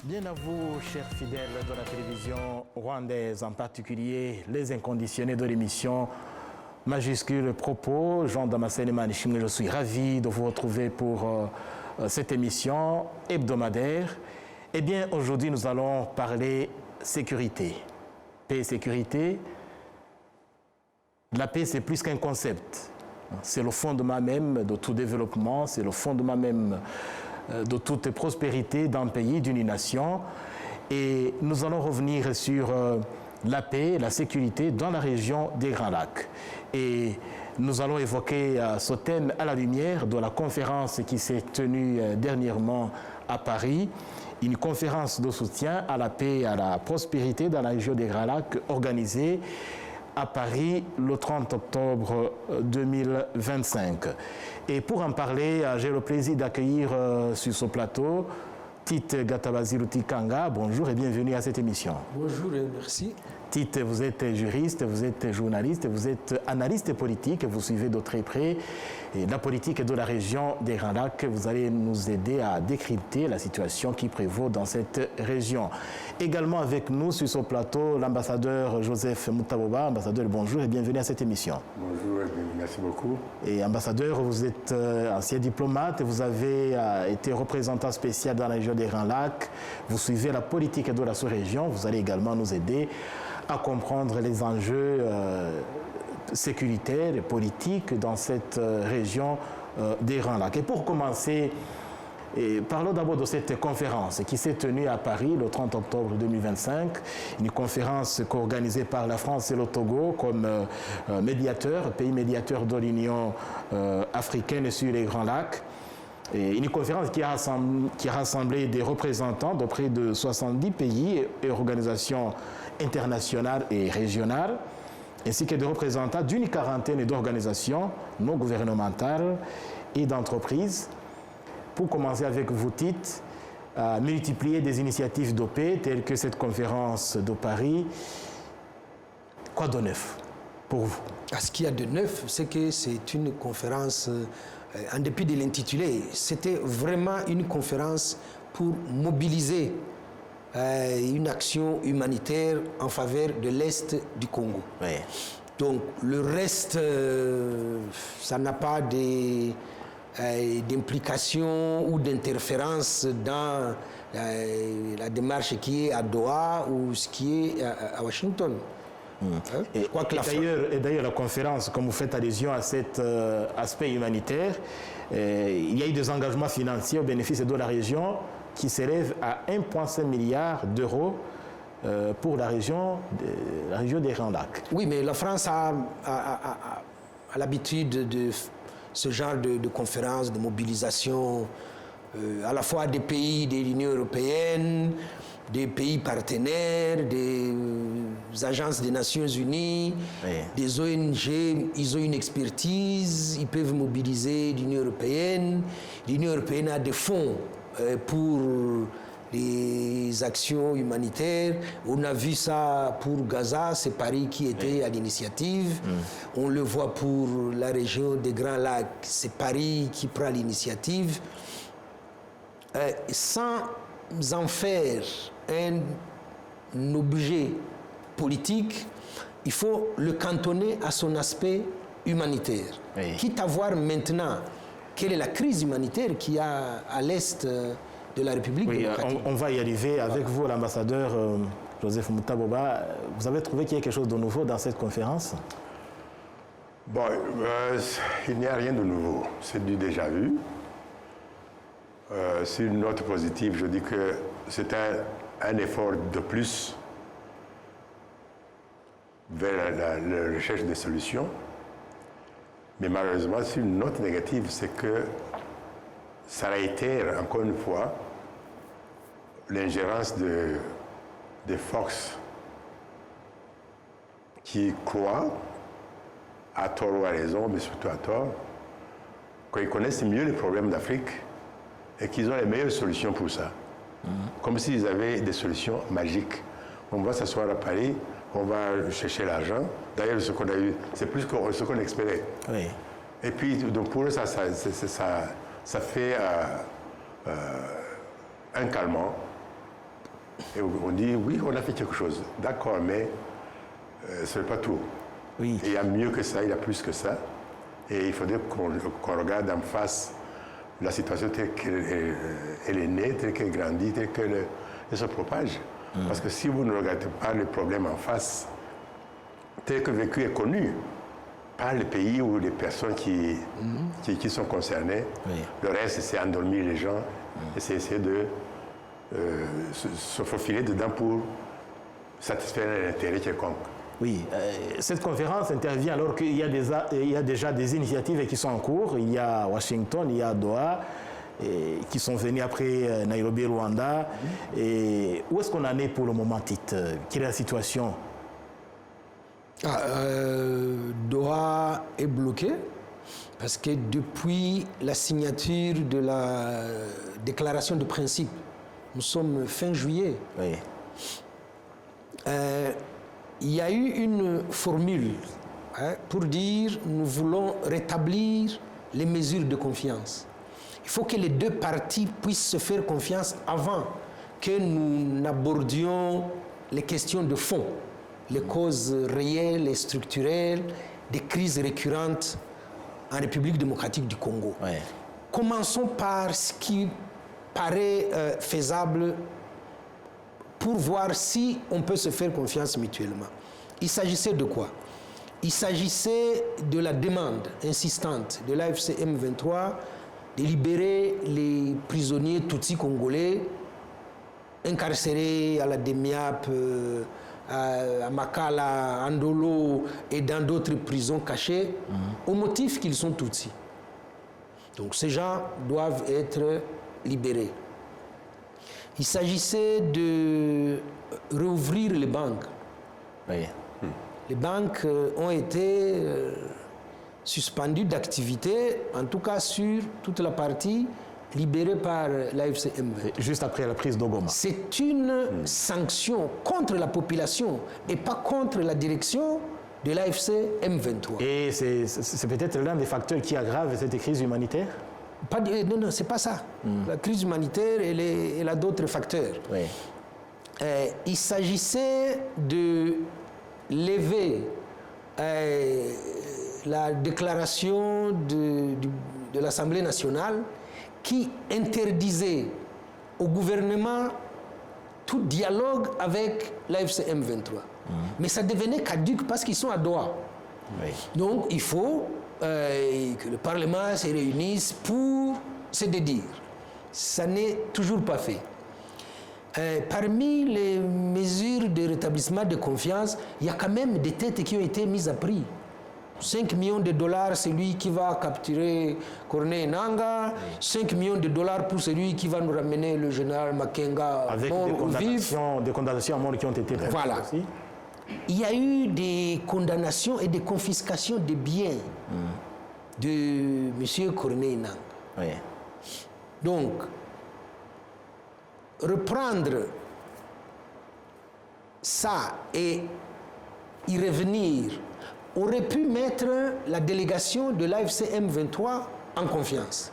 Bien à vous, chers fidèles de la télévision rwandaise, en particulier les inconditionnés de l'émission Majuscule Propos. Jean Damascène Manishimwe, je suis ravi de vous retrouver pour cette émission hebdomadaire. Eh bien, aujourd'hui, nous allons parler sécurité. Paix et sécurité. La paix, c'est plus qu'un concept. C'est le fondement même de tout développement, c'est le fondement même de toute prospérité d'un pays, d'une nation. Et nous allons revenir sur la paix, la sécurité dans la région des Grands Lacs. Et nous allons évoquer ce thème à la lumière de la conférence qui s'est tenue dernièrement à Paris, une conférence de soutien à la paix et à la prospérité dans la région des Grands Lacs organisée à Paris le 30 octobre 2025. Et pour en parler, j'ai le plaisir d'accueillir sur ce plateau Tite Gatabazi-Rutikanga. Bonjour et bienvenue à cette émission. Bonjour et merci. Tite, vous êtes juriste, vous êtes journaliste, vous êtes analyste politique, vous suivez de très près la politique de la région des Grands Lacs. Vous allez nous aider à décrypter la situation qui prévaut dans cette région. Également avec nous sur ce plateau, l'ambassadeur Joseph Mutaboba. Ambassadeur, bonjour et bienvenue à cette émission. Bonjour et merci beaucoup. Et ambassadeur, vous êtes ancien diplomate, vous avez été représentant spécial dans la région des Grands Lacs. Vous suivez la politique de la sous-région. Vous allez également nous aider à comprendre les enjeux sécuritaires et politiques dans cette région des Grands Lacs. Et pour commencer, parlons d'abord de cette conférence qui s'est tenue à Paris le 30 octobre 2025, une conférence co-organisée par la France et le Togo comme médiateur, pays médiateur de l'Union africaine sur les Grands Lacs. Et une conférence qui a rassemblé des représentants de près de 70 pays et organisations internationales et régionales, ainsi que des représentants d'une quarantaine d'organisations non gouvernementales et d'entreprises. Pour commencer avec vous, Tite, à multiplier des initiatives de paix telles que cette conférence de Paris. Quoi de neuf pour vous? Ce qu'il y a de neuf, c'est que c'est une conférence, en dépit de l'intitulé, c'était vraiment une conférence pour mobiliser une action humanitaire en faveur de l'Est du Congo. Oui. Donc le reste, ça n'a pas d'implication ou d'interférence dans la démarche qui est à Doha ou ce qui est à Washington. Et d'ailleurs, la conférence, comme vous faites allusion à cet aspect humanitaire, il y a eu des engagements financiers au bénéfice de la région qui s'élèvent à 1,5 milliard d'euros pour la région des Grands Lacs. Oui, mais la France a l'habitude de ce genre de conférences, de mobilisation, à la fois des pays de l'Union européenne, des pays partenaires, des agences des Nations Unies, oui, des ONG. Ils ont une expertise, ils peuvent mobiliser l'Union européenne. L'Union européenne a des fonds pour les actions humanitaires. On a vu ça pour Gaza, c'est Paris qui était à l'initiative. On le voit pour la région des Grands Lacs, c'est Paris qui prend l'initiative. Sans en faire un objet politique, il faut le cantonner à son aspect humanitaire. Oui. Quitte à voir maintenant quelle est la crise humanitaire qu'il y a à l'est de la République démocratique. On va y arriver avec vous, l'ambassadeur Joseph Mutaboba. Vous avez trouvé qu'il y a quelque chose de nouveau dans cette conférence? Bon, il n'y a rien de nouveau. C'est du déjà vu. C'est une note positive. Je dis que c'est un effort de plus vers la recherche des solutions. Mais malheureusement, c'est une note négative, c'est que ça a été, encore une fois, l'ingérence des forces qui croient, à tort ou à raison, mais surtout à tort, qu'ils connaissent mieux les problèmes d'Afrique et qu'ils ont les meilleures solutions pour ça. Comme s'ils avaient des solutions magiques. On va s'asseoir à Paris, on va chercher l'argent. D'ailleurs, ce qu'on a eu, c'est plus que ce qu'on espérait. Oui. Et puis, donc pour eux, ça fait un calmant Et on dit, oui, on a fait quelque chose. D'accord, mais ce n'est pas tout. Oui. Et il y a mieux que ça, il y a plus que ça. Et il faudrait qu'on regarde en face la situation telle qu'elle est née, telle qu'elle grandit, telle qu'elle se propage. Parce que si vous ne regardez pas le problème en face, tel que le vécu est connu par les pays ou les personnes qui sont concernées, le reste, c'est endormir les gens et c'est essayer de se faufiler dedans pour satisfaire un intérêt quelconque. Oui, cette conférence intervient alors qu'il y a déjà des initiatives qui sont en cours. Il y a Washington, il y a Doha, qui sont venus après Nairobi, Rwanda. Et où est-ce qu'on en est pour le moment, Tite? Quelle est la situation? Doha est bloqué parce que depuis la signature de la déclaration de principe, nous sommes fin juillet. Oui. Il y a eu une formule pour dire nous voulons rétablir les mesures de confiance. Il faut que les deux parties puissent se faire confiance avant que nous n'abordions les questions de fond, les causes réelles et structurelles des crises récurrentes en République démocratique du Congo. Ouais. Commençons par ce qui paraît faisable pour voir si on peut se faire confiance mutuellement. Il s'agissait de quoi? Il s'agissait de la demande insistante de l'AFC M23 de libérer les prisonniers tutsis congolais incarcérés à la DEMIAP, à Makala, à Ndolo et dans d'autres prisons cachées au motif qu'ils sont tutsis. Donc ces gens doivent être libérés. Il s'agissait de rouvrir les banques. Oui. Les banques ont été suspendues d'activité, en tout cas sur toute la partie libérée par l'AFC M23. Juste après la prise d'Ogoma. C'est une sanction contre la population et pas contre la direction de l'AFC M23. Et c'est peut-être l'un des facteurs qui aggrave cette crise humanitaire? Non, c'est pas ça. La crise humanitaire, elle a d'autres facteurs. Oui. Il s'agissait de lever la déclaration de l'Assemblée nationale qui interdisait au gouvernement tout dialogue avec l'AFC M23. Mais ça devenait caduc parce qu'ils sont à Doha. Oui. Donc il faut que le Parlement se réunisse pour se dédire. Ça n'est toujours pas fait. Parmi les mesures de rétablissement de confiance, il y a quand même des têtes qui ont été mises à prix. 5 millions de dollars, celui qui va capturer Corneille Nangaa, 5 millions de dollars pour celui qui va nous ramener le général Makenga avec mort ou vif. des condamnations à mort qui ont été prévues. Voilà. Aussi. Il y a eu des condamnations et des confiscations de biens de M. Corneille Nangaa. Oui. Donc, reprendre ça et y revenir aurait pu mettre la délégation de l'AFC M23 en confiance.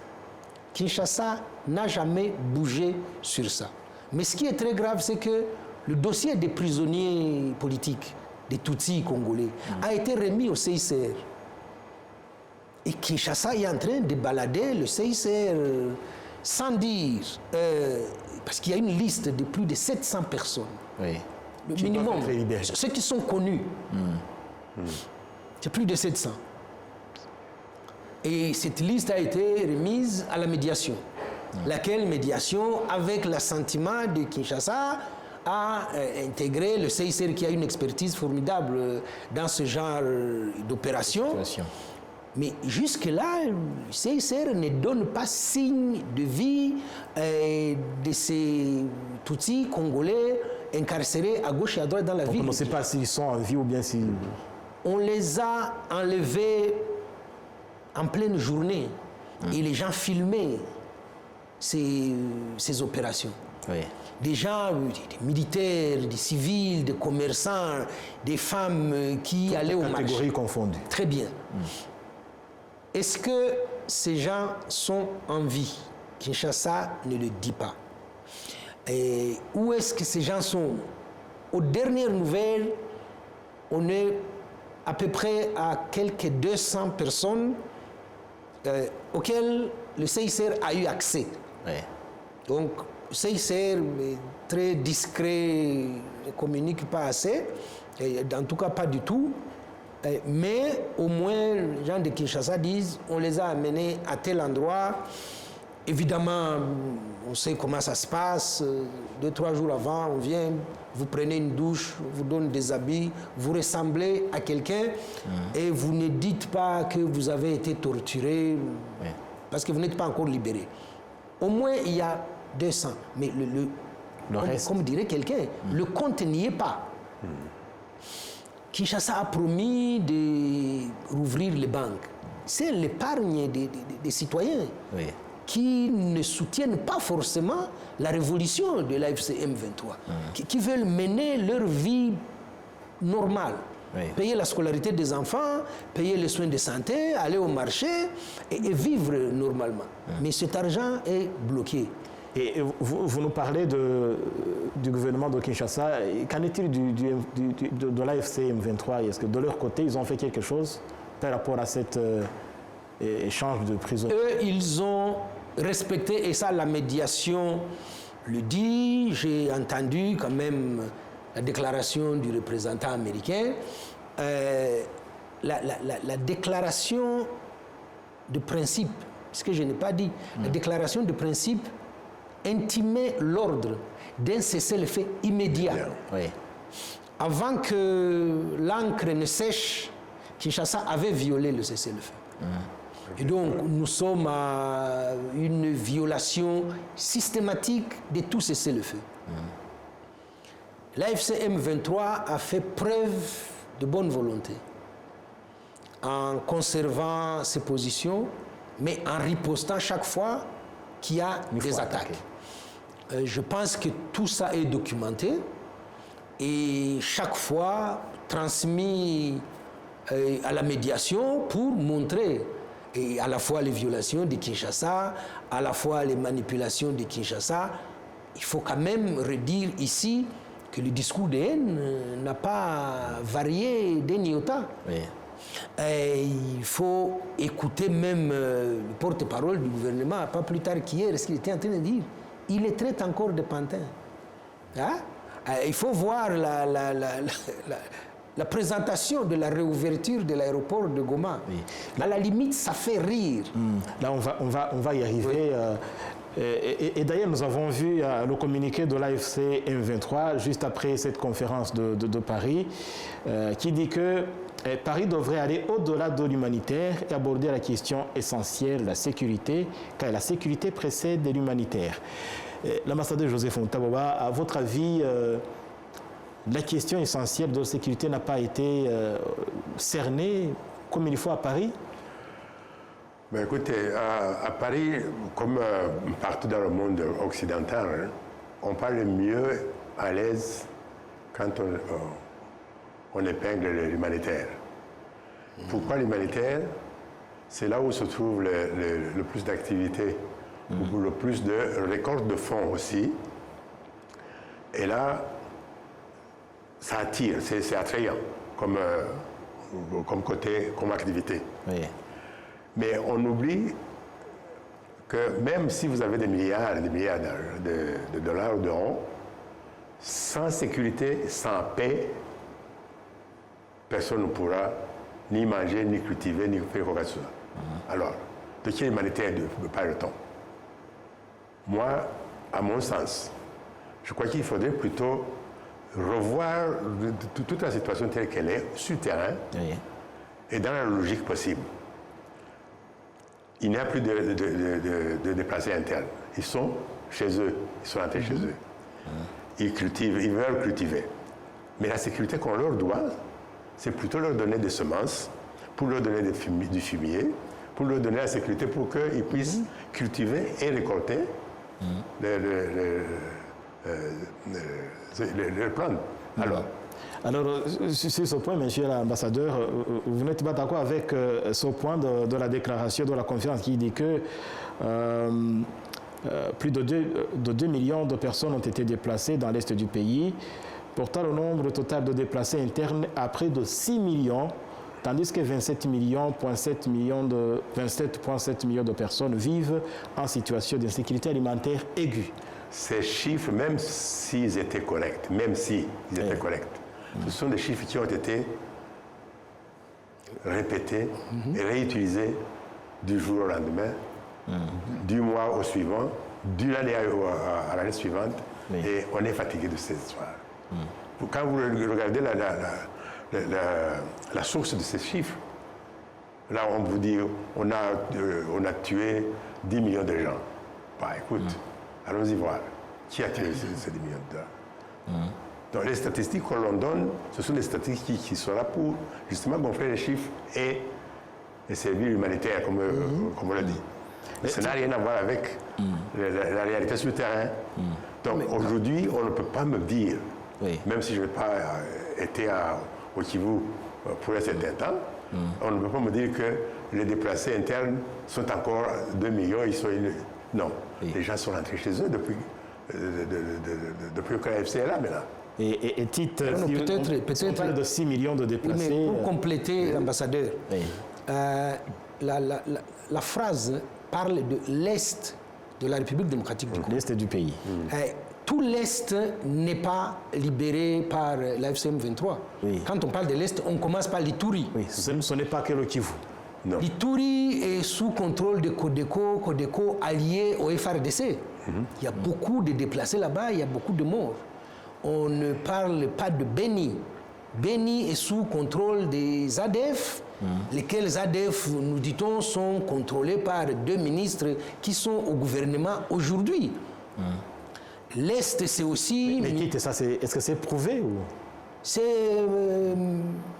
Kinshasa n'a jamais bougé sur ça. Mais ce qui est très grave, c'est que le dossier des prisonniers politiques, des Tutsis congolais, a été remis au CICR. Et Kinshasa est en train de balader le CICR sans dire, parce qu'il y a une liste de plus de 700 personnes. Oui. Le Qui minimum, doivent être libérés. ceux qui sont connus. C'est plus de 700. Et cette liste a été remise à la médiation. Laquelle médiation, avec l'assentiment de Kinshasa, a intégré le CICR qui a une expertise formidable dans ce genre d'opération. Mais jusque-là, le CICR ne donne pas signe de vie de ces Tutsis congolais incarcérés à gauche et à droite dans la ville. On ne sait pas s'ils sont en vie ou bien s'ils... On les a enlevés en pleine journée et les gens filmaient ces opérations. Oui. Des gens, des militaires, des civils, des commerçants, des femmes qui allaient au marché. Catégories confondues. Très bien. Est-ce que ces gens sont en vie? Kinshasa ne le dit pas. Et où est-ce que ces gens sont? Aux dernières nouvelles, on est à peu près à quelques 200 personnes auxquelles le CICR a eu accès. Ouais. Donc, le CICR est très discret, ne communique pas assez, en tout cas pas du tout. Mais au moins, les gens de Kinshasa disent on les a amenés à tel endroit. Évidemment, on sait comment ça se passe. 2-3 jours avant, on vient, vous prenez une douche, on vous donne des habits, vous ressemblez à quelqu'un et vous ne dites pas que vous avez été torturé parce que vous n'êtes pas encore libéré. Au moins, il y a 200. Mais comme dirait quelqu'un, le compte n'y est pas. Kinshasa a promis de rouvrir les banques. C'est l'épargne des citoyens qui ne soutiennent pas forcément la révolution de l'AFC M23, qui veulent mener leur vie normale. Payer la scolarité des enfants, payer les soins de santé, aller au marché et vivre normalement. Mais cet argent est bloqué. Et vous nous parlez du gouvernement de Kinshasa. Qu'en est-il de l'AFC M23? Est-ce que de leur côté, ils ont fait quelque chose par rapport à cet échange de prisonniers? Eux, ils ont respecté, et ça, la médiation le dit. J'ai entendu quand même la déclaration du représentant américain. La déclaration de principe, ce que je n'ai pas dit, la déclaration de principe intimait l'ordre d'un cessez-le-feu immédiat. Avant que l'encre ne sèche, Kinshasa avait violé le cessez-le-feu. Et donc, nous sommes à une violation systématique de tout cessez-le-feu. L'AFC M23 a fait preuve de bonne volonté en conservant ses positions, mais en ripostant chaque fois qu'il y a des attaques. Je pense que tout ça est documenté et chaque fois transmis à la médiation pour montrer et à la fois les violations de Kinshasa, à la fois les manipulations de Kinshasa. Il faut quand même redire ici que le discours de haine n'a pas varié d'un iota. Il faut écouter même le porte-parole du gouvernement, pas plus tard qu'hier, ce qu'il était en train de dire. Il les traite encore de pantins. Il faut voir la présentation de la réouverture de l'aéroport de Goma. À la limite, ça fait rire. Là, on va y arriver. Et d'ailleurs, nous avons vu le communiqué de l'AFC M23 juste après cette conférence de Paris qui dit que Paris devrait aller au-delà de l'humanitaire et aborder la question essentielle, la sécurité, car la sécurité précède l'humanitaire. L'ambassadeur Joseph Ntaboba, à votre avis, la question essentielle de la sécurité n'a pas été cernée comme il faut à Paris? Ben écoutez, à Paris, comme partout dans le monde occidental, on parle mieux à l'aise quand on épingle l'humanitaire. Pourquoi l'humanitaire? C'est là où se trouve le plus d'activité, ou le plus de récolte de fonds aussi. Et là, ça attire, c'est attrayant comme côté, comme activité. Mais on oublie que même si vous avez des milliards et des milliards de dollars ou d'euros, sans sécurité, sans paix, personne ne pourra ni manger, ni cultiver, ni faire quoi que ce soit. Alors, de quelle humanitaire parle-t-on? Moi, à mon sens, je crois qu'il faudrait plutôt revoir toute la situation telle qu'elle est, sur le terrain, et dans la logique possible. Il n'y a plus de déplacés internes. Ils sont chez eux, ils sont rentrés chez eux. Ils cultivent, ils veulent cultiver. Mais la sécurité qu'on leur doit, c'est plutôt leur donner des semences, pour leur donner du fumier, pour leur donner la sécurité pour qu'ils puissent cultiver et récolter les plantes. Alors, sur ce point, monsieur l'ambassadeur, vous n'êtes pas d'accord avec ce point de la déclaration de la conférence qui dit que plus de 2 millions de personnes ont été déplacées dans l'est du pays, portant le nombre total de déplacés internes à près de 6 millions, tandis que 27,7 millions de personnes vivent en situation d'insécurité alimentaire aiguë. Ces chiffres, même s'ils étaient corrects, ce sont des chiffres qui ont été répétés et réutilisés du jour au lendemain, du mois au suivant, d'une année à l'année suivante, et on est fatigué de ces histoires. Quand vous regardez la source de ces chiffres, là on vous dit on a tué 10 millions de gens. Bah écoute, allons-y voir. Qui a tué ces 10 millions de gens? Donc les statistiques qu'on l'on donne, ce sont des statistiques qui sont là pour justement gonfler les chiffres et servir l'humanitaire, comme on l'a dit. Mais ça n'a rien à voir avec la réalité sur le terrain. Donc aujourd'hui, on ne peut pas me dire, même si je n'ai pas été au Kivu pour un certain temps, on ne peut pas me dire que les déplacés internes sont encore 2 millions. Non, les gens sont rentrés chez eux depuis que l'AFC est là maintenant. Et Tite, peut-être on parle de 6 millions de déplacés. Mais pour compléter, l'ambassadeur, la phrase parle de l'Est de la République démocratique du Congo. L'Est du pays. Tout l'Est n'est pas libéré par l'AFC M23. Quand on parle de l'Est, on commence par l'Ituri. Ce n'est pas que le Kivu. L'Ituri est sous contrôle de Codeco allié au FRDC. Il y a beaucoup de déplacés là-bas, il y a beaucoup de morts. On ne parle pas de Beni. Beni est sous contrôle des ADF, lesquels ADF, nous dit-on, sont contrôlés par 2 ministres qui sont au gouvernement aujourd'hui. L'Est, c'est aussi... Mais quitte ça, est-ce que c'est prouvé ou... C'est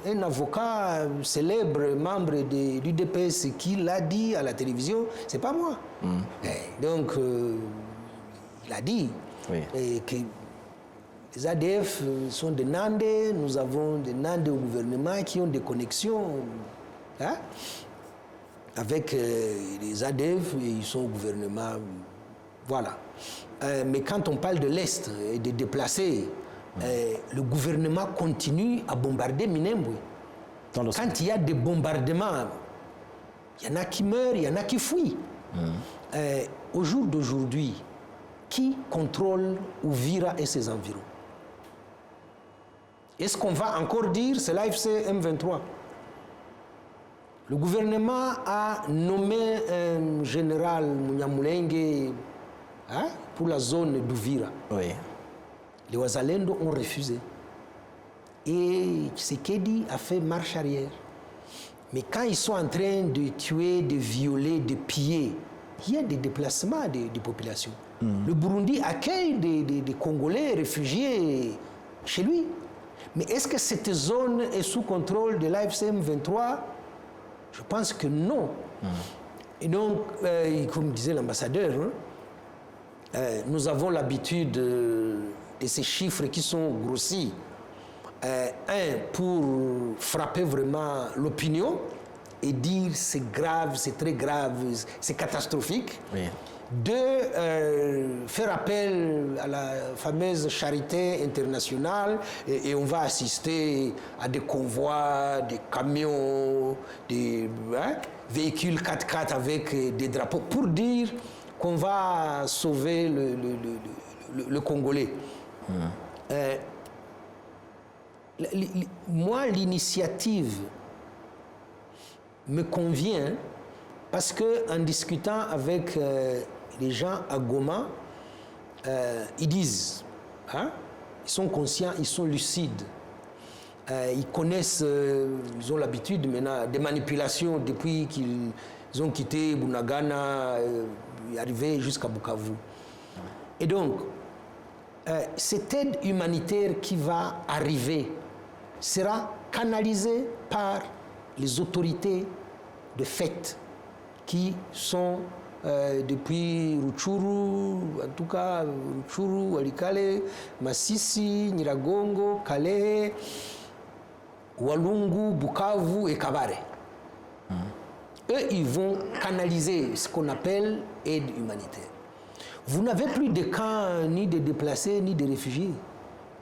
un avocat célèbre, membre du DPS, qui l'a dit à la télévision, c'est pas moi. Donc, il a dit que les ADF sont des Nandais, nous avons des Nandais au gouvernement qui ont des connexions avec les ADF, et ils sont au gouvernement. Voilà. Mais quand on parle de l'Est et des déplacés, le gouvernement continue à bombarder Minembwe. Quand il y a des bombardements, il y en a qui meurent, il y en a qui fuient. Au jour d'aujourd'hui, qui contrôle Uvira et ses environs? Est-ce qu'on va encore dire c'est l'AFC M23? Le gouvernement a nommé un général Munyamulenge pour la zone d'Uvira. Les Wazalendo ont refusé. Et Tshisekedi a fait marche arrière. Mais quand ils sont en train de tuer, de violer, de piller, il y a des déplacements de populations. Le Burundi accueille des Congolais réfugiés chez lui. Mais est-ce que cette zone est sous contrôle de l'AFC M23? Je pense que non. Et donc, comme disait l'ambassadeur, nous avons l'habitude de ces chiffres qui sont grossis. Pour frapper vraiment l'opinion et dire c'est grave, c'est très grave, c'est catastrophique. 2, faire appel à la fameuse charité internationale et on va assister à des convois, des camions, des véhicules 4x4 avec des drapeaux pour dire qu'on va sauver le Congolais. Moi, l'initiative me convient parce qu'en discutant avec les gens à Goma, ils disent, ils sont conscients, ils sont lucides, ils connaissent, ils ont l'habitude maintenant des manipulations depuis qu'ils ont quitté Bunagana, arrivé jusqu'à Bukavu. Et donc, cette aide humanitaire qui va arriver sera canalisée par les autorités de fait qui sont depuis Rutshuru, en tout cas Rutshuru, Walikale, Masisi, Nyiragongo, Kalehe, Walungu, Bukavu et Kabare. Eux, ils vont canaliser ce qu'on appelle aide humanitaire. Vous n'avez plus de camps, ni de déplacés, ni de réfugiés.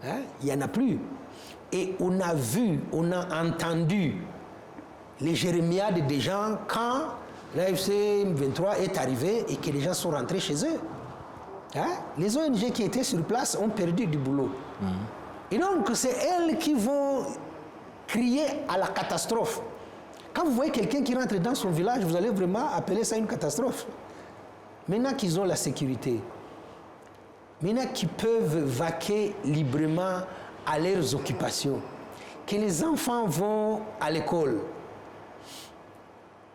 Hein? Il n'y en a plus. Et on a vu, on a entendu les jérémiades des gens quand l'AFC M23 est arrivé et que les gens sont rentrés chez eux. Hein? Les ONG qui étaient sur place ont perdu du boulot. Et donc, c'est elles qui vont crier à la catastrophe. Quand vous voyez quelqu'un qui rentre dans son village, vous allez vraiment appeler ça une catastrophe. Maintenant qu'ils ont la sécurité, maintenant qu'ils peuvent vaquer librement à leurs occupations, que les enfants vont à l'école,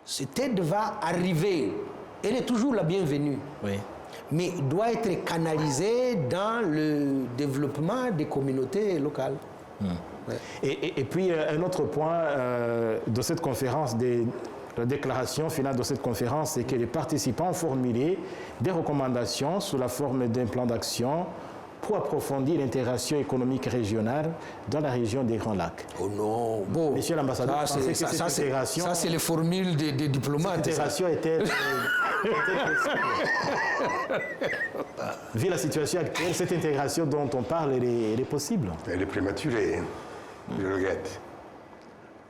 cette aide va arriver. Elle est toujours la bienvenue. Oui. Mais doit être canalisée dans le développement des communautés locales. Ouais. Et puis, un autre point de cette conférence, la déclaration finale de cette conférence, c'est que les participants ont formulé des recommandations sous la forme d'un plan d'action pour approfondir l'intégration économique régionale dans la région des Grands Lacs. Oh non, bon. Monsieur l'ambassadeur, pensez que cette intégration... Ça, c'est les formules des diplomates. Cette intégration était vu la situation actuelle, cette intégration dont on parle, elle est possible. Elle est prématurée, je regrette.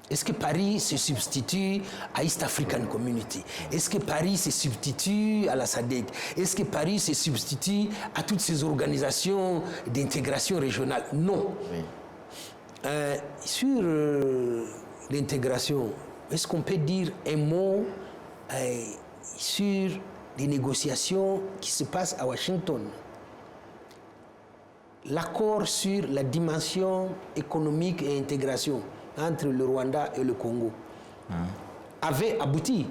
Est-ce que Paris se substitue à East African Community? Est-ce que Paris se substitue à la SADC? Est-ce que Paris se substitue à toutes ces organisations d'intégration régionale? Non. Oui. Sur l'intégration, est-ce qu'on peut dire un mot sur les négociations qui se passent à Washington? L'accord sur la dimension économique et intégration entre le Rwanda et le Congo avait abouti.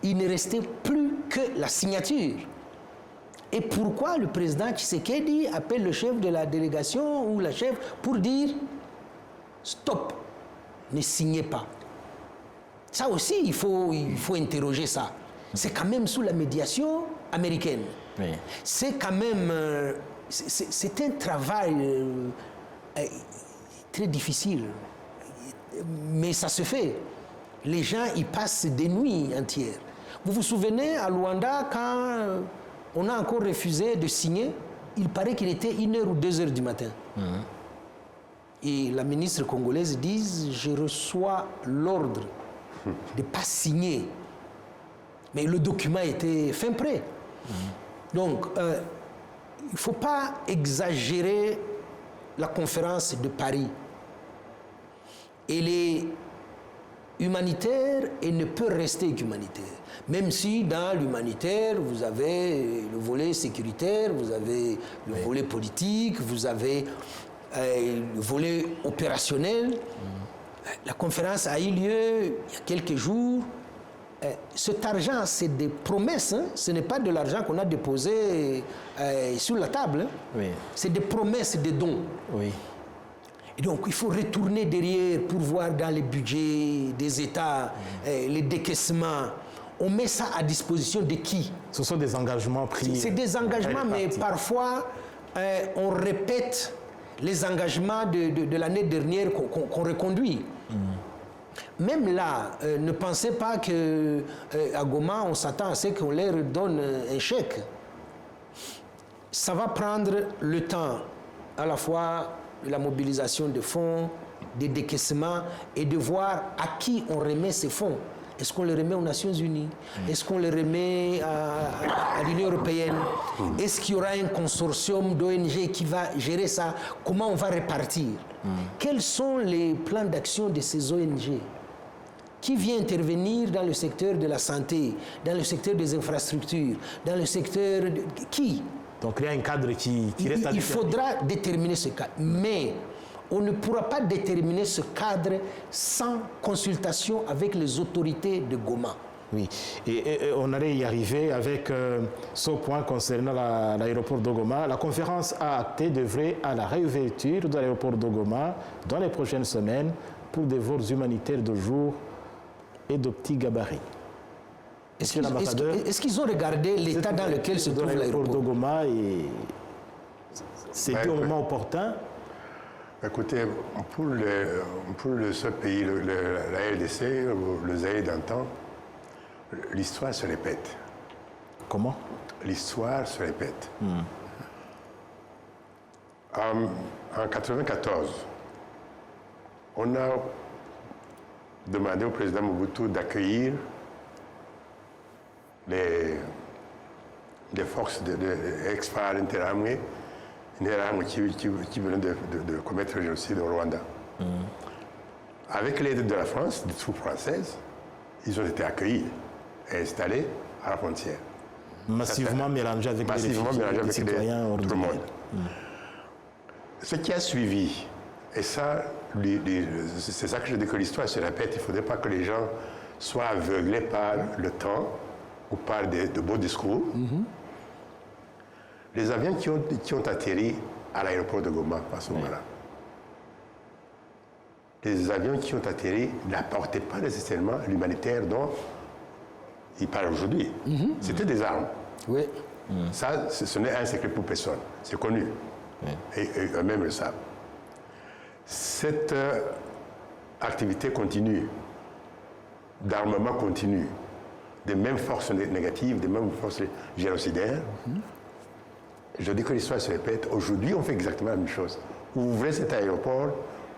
Il ne restait plus que la signature. Et pourquoi le président Tshisekedi appelle le chef de la délégation ou la chef pour dire stop, ne signez pas? Ça aussi, il faut interroger ça. C'est quand même sous la médiation américaine. Oui. C'est quand même... c'est un travail très difficile. Mais ça se fait. Les gens y passent des nuits entières. Vous vous souvenez, à Luanda, quand on a encore refusé de signer, il paraît qu'il était 1h ou 2h du matin. Et la ministre congolaise dit, je reçois l'ordre de ne pas signer. Mais le document était fin prêt. Donc, il ne faut pas exagérer la conférence de Paris. Elle est humanitaire et ne peut rester qu'humanitaire. Même si dans l'humanitaire, vous avez le volet sécuritaire, vous avez le volet politique, vous avez le volet opérationnel. La conférence a eu lieu il y a quelques jours. Cet argent, c'est des promesses. Hein? Ce n'est pas de l'argent qu'on a déposé sur la table. Hein? Oui. C'est des promesses, des dons. Oui. Et donc, il faut retourner derrière pour voir dans les budgets des États, les décaissements. On met ça à disposition de qui? Ce sont des engagements pris. C'est des engagements, mais parfois, on répète les engagements de l'année dernière qu'on reconduit. Même là, ne pensez pas qu'à Goma, on s'attend à ce qu'on leur donne un chèque. Ça va prendre le temps, à la fois de la mobilisation de fonds, des décaissements, et de voir à qui on remet ces fonds. Est-ce qu'on les remet aux Nations Unies? Est-ce qu'on les remet à l'Union européenne? Est-ce qu'il y aura un consortium d'ONG qui va gérer ça? Comment on va répartir? Quels sont les plans d'action de ces ONG? Qui vient intervenir dans le secteur de la santé, dans le secteur des infrastructures, dans le secteur... Qui? Donc il y a un cadre qui reste à déterminer. Il faudra déterminer ce cadre. Mais on ne pourra pas déterminer ce cadre sans consultation avec les autorités de Goma. Oui, et on allait y arriver avec ce point concernant l'aéroport de Goma. La conférence a acté d'œuvrer à la réouverture de l'aéroport de Goma dans les prochaines semaines pour des vols humanitaires de jour et de petits gabarits. Est-ce qu'ils ont regardé l'état dans lequel se trouve l'aéroport de Goma et c'était au moment opportun? Écoutez, pour ce pays, la RDC, le Zaïre d'antan, l'histoire se répète. Comment? l'histoire se répète. En 1994, on a demandé au président Mobutu d'accueillir les forces de ex-FARC Interahamwe qui venaient de commettre le génocide au Rwanda. Avec l'aide de la France, des troupes françaises, ils ont été accueillis et installés à la frontière. Massivement mélangés avec les citoyens tout le monde. Ce qui a suivi, et ça, c'est ça que je dis que l'histoire se répète, il ne faudrait pas que les gens soient aveuglés par le temps ou par de beaux discours. Les avions qui ont atterri à l'aéroport de Goma à ce moment-là, les avions qui ont atterri n'apportaient pas nécessairement l'humanitaire dont ils parlent aujourd'hui. C'était des armes. Oui. Ça, ce n'est un secret pour personne. C'est connu. Et eux-mêmes le savent. Cette activité continue, d'armement continu, des mêmes forces négatives, des mêmes forces génocidaires, je dis que l'histoire se répète. Aujourd'hui, on fait exactement la même chose. Vous ouvrez cet aéroport,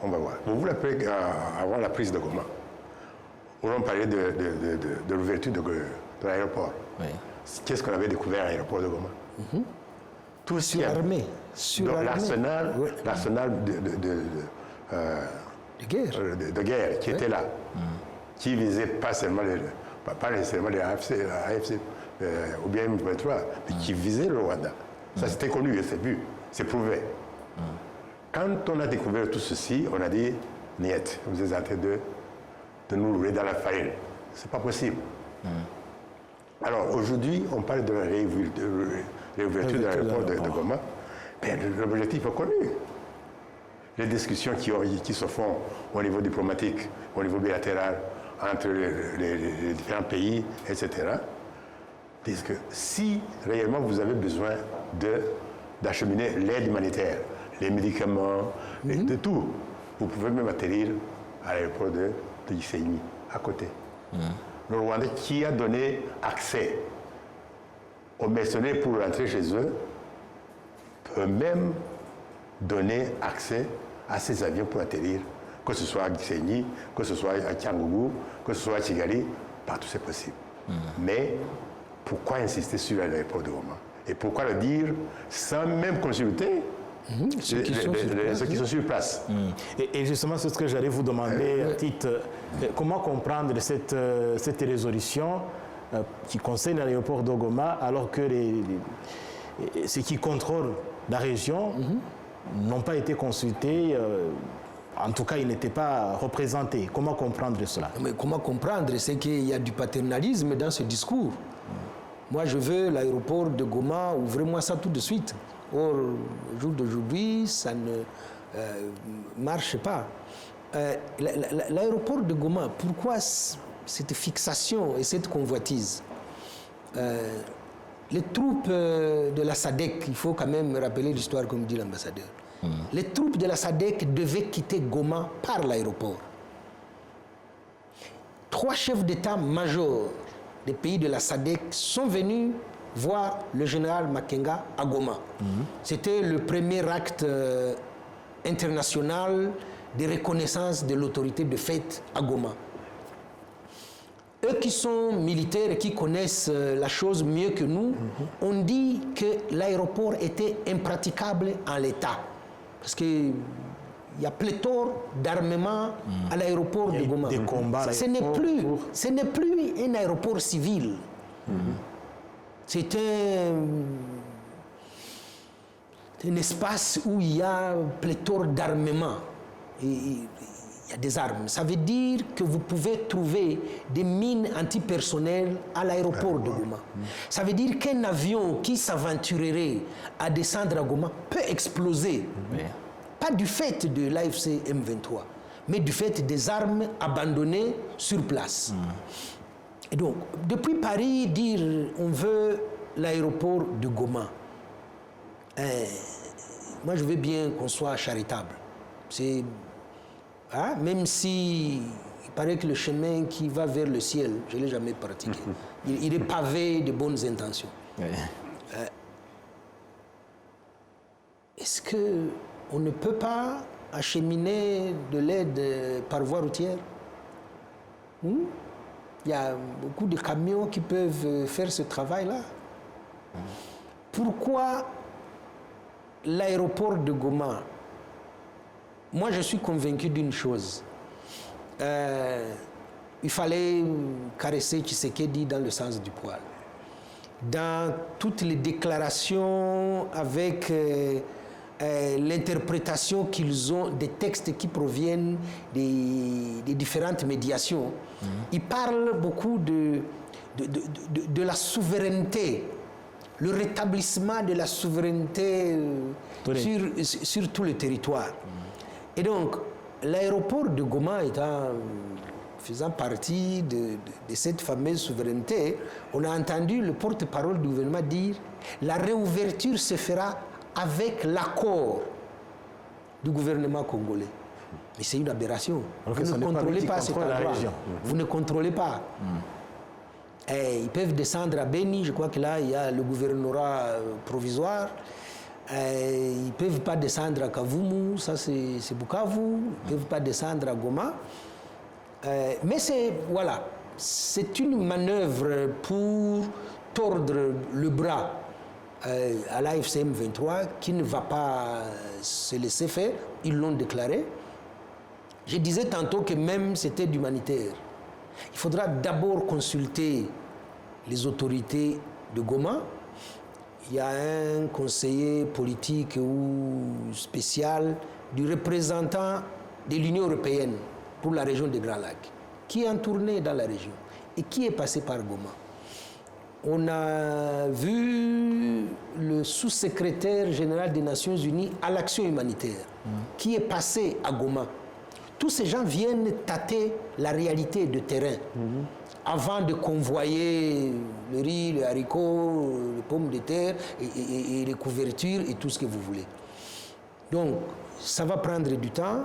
on va voir. Vous l'appelez avant la prise de Goma. On parlait de l'ouverture de l'aéroport. Oui. Qu'est-ce qu'on avait découvert à l'aéroport de Goma? Tout ce l'armée. L'arsenal de guerre qui était là, qui visait pas seulement pas nécessairement les AFC ou bien M23, mais qui visait le Rwanda. Ça c'était connu et c'est vu, c'est prouvé. Quand on a découvert tout ceci, on a dit niet, vous êtes en train de nous rouler dans la farine. C'est pas possible. Alors aujourd'hui, on parle de la réouverture de l'aéroport de Goma. Mais l'objectif est connu. Les discussions qui se font au niveau diplomatique, au niveau bilatéral, entre les différents pays, etc., disent que si réellement vous avez besoin d'acheminer l'aide humanitaire, les médicaments, de tout, vous pouvez même atterrir à l'aéroport de Gisenyi, à côté. Le Rwanda qui a donné accès aux mercenaires pour rentrer chez eux peut même donner accès à ces avions pour atterrir, que ce soit à Gisenyi, que ce soit à Cyangugu, que ce soit à Kigali, partout c'est possible. Mais pourquoi insister sur l'aéroport de Goma? Et pourquoi le dire sans même consulter ceux qui sont sur place? Et justement, c'est ce que j'allais vous demander, à titre, comment comprendre cette résolution qui concerne l'aéroport de Goma, alors que ceux qui contrôlent la région n'ont pas été consultés, en tout cas ils n'étaient pas représentés. Comment comprendre cela? Mais comment comprendre? C'est qu'il y a du paternalisme dans ce discours. Moi je veux l'aéroport de Goma, ouvrez-moi ça tout de suite. Or, au jour d'aujourd'hui, ça ne marche pas. L'aéroport de Goma, pourquoi cette fixation et cette convoitise? Les troupes de la SADC, il faut quand même rappeler l'histoire comme dit l'ambassadeur. Les troupes de la SADC devaient quitter Goma par l'aéroport. 3 chefs d'état-major des pays de la SADC sont venus voir le général Makenga à Goma. C'était le premier acte international de reconnaissance de l'autorité de fait à Goma. Eux qui sont militaires et qui connaissent la chose mieux que nous, ont dit que l'aéroport était impraticable en l'état. Parce qu'il y a pléthore d'armements à l'aéroport de Goma. Des combats, ce n'est plus un aéroport civil. C'est un espace où il y a pléthore d'armements. Il y a des armes. Ça veut dire que vous pouvez trouver des mines antipersonnelles à l'aéroport de Goma. Ça veut dire qu'un avion qui s'aventurerait à descendre à Goma peut exploser. Pas du fait de l'AFC M23, mais du fait des armes abandonnées sur place. Et donc, depuis Paris, dire on veut l'aéroport de Goma, moi je veux bien qu'on soit charitable. C'est, même si il paraît que le chemin qui va vers le ciel, je ne l'ai jamais pratiqué. Il est pavé de bonnes intentions. est-ce qu'on ne peut pas acheminer de l'aide par voie routière? Il y a beaucoup de camions qui peuvent faire ce travail-là. Pourquoi l'aéroport de Goma? Moi, je suis convaincu d'une chose. Il fallait caresser Tshisekedi dans le sens du poil. Dans toutes les déclarations avec l'interprétation qu'ils ont des textes qui proviennent des différentes médiations, ils parlent beaucoup de la souveraineté, le rétablissement de la souveraineté sur tout le territoire. Et donc, l'aéroport de Goma faisant partie de cette fameuse souveraineté, on a entendu le porte-parole du gouvernement dire la réouverture se fera avec l'accord du gouvernement congolais. Mais c'est une aberration. Vous ne contrôlez pas cet endroit. Vous ne contrôlez pas. Et ils peuvent descendre à Beni, je crois que là, il y a le gouvernorat provisoire. Ils ne peuvent pas descendre à Kavumu, ça c'est Bukavu. Ils ne peuvent pas descendre à Goma. Mais c'est une manœuvre pour tordre le bras à l'AFC M23 qui ne va pas se laisser faire. Ils l'ont déclaré. Je disais tantôt que même c'était d'humanitaire. Il faudra d'abord consulter les autorités de Goma. Il y a un conseiller politique ou spécial du représentant de l'Union européenne pour la région des Grands Lacs, qui est en tournée dans la région et qui est passé par Goma. On a vu le sous-secrétaire général des Nations Unies à l'action humanitaire, qui est passé à Goma. Tous ces gens viennent tâter la réalité de terrain avant de convoyer le riz, les haricots, les pommes de terre et les couvertures et tout ce que vous voulez. Donc, ça va prendre du temps.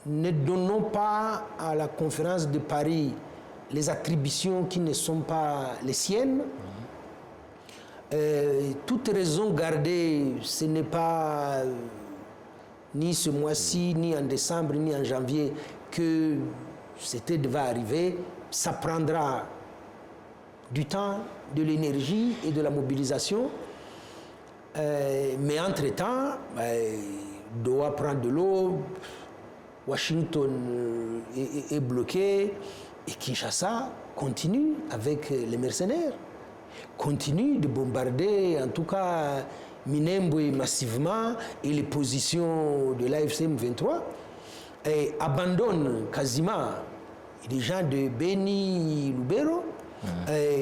Ne donnons pas à la conférence de Paris les attributions qui ne sont pas les siennes. Toute raison gardée, ce n'est pas ni ce mois-ci, ni en décembre, ni en janvier que c'était va arriver. Ça prendra du temps, de l'énergie et de la mobilisation. Mais entre-temps, Doha prend de l'eau, Washington est bloqué et Kinshasa continue avec les mercenaires, continue de bombarder en tout cas Minembwe massivement et les positions de l'AFC M23 et abandonne quasiment les gens de Beni, Lubero.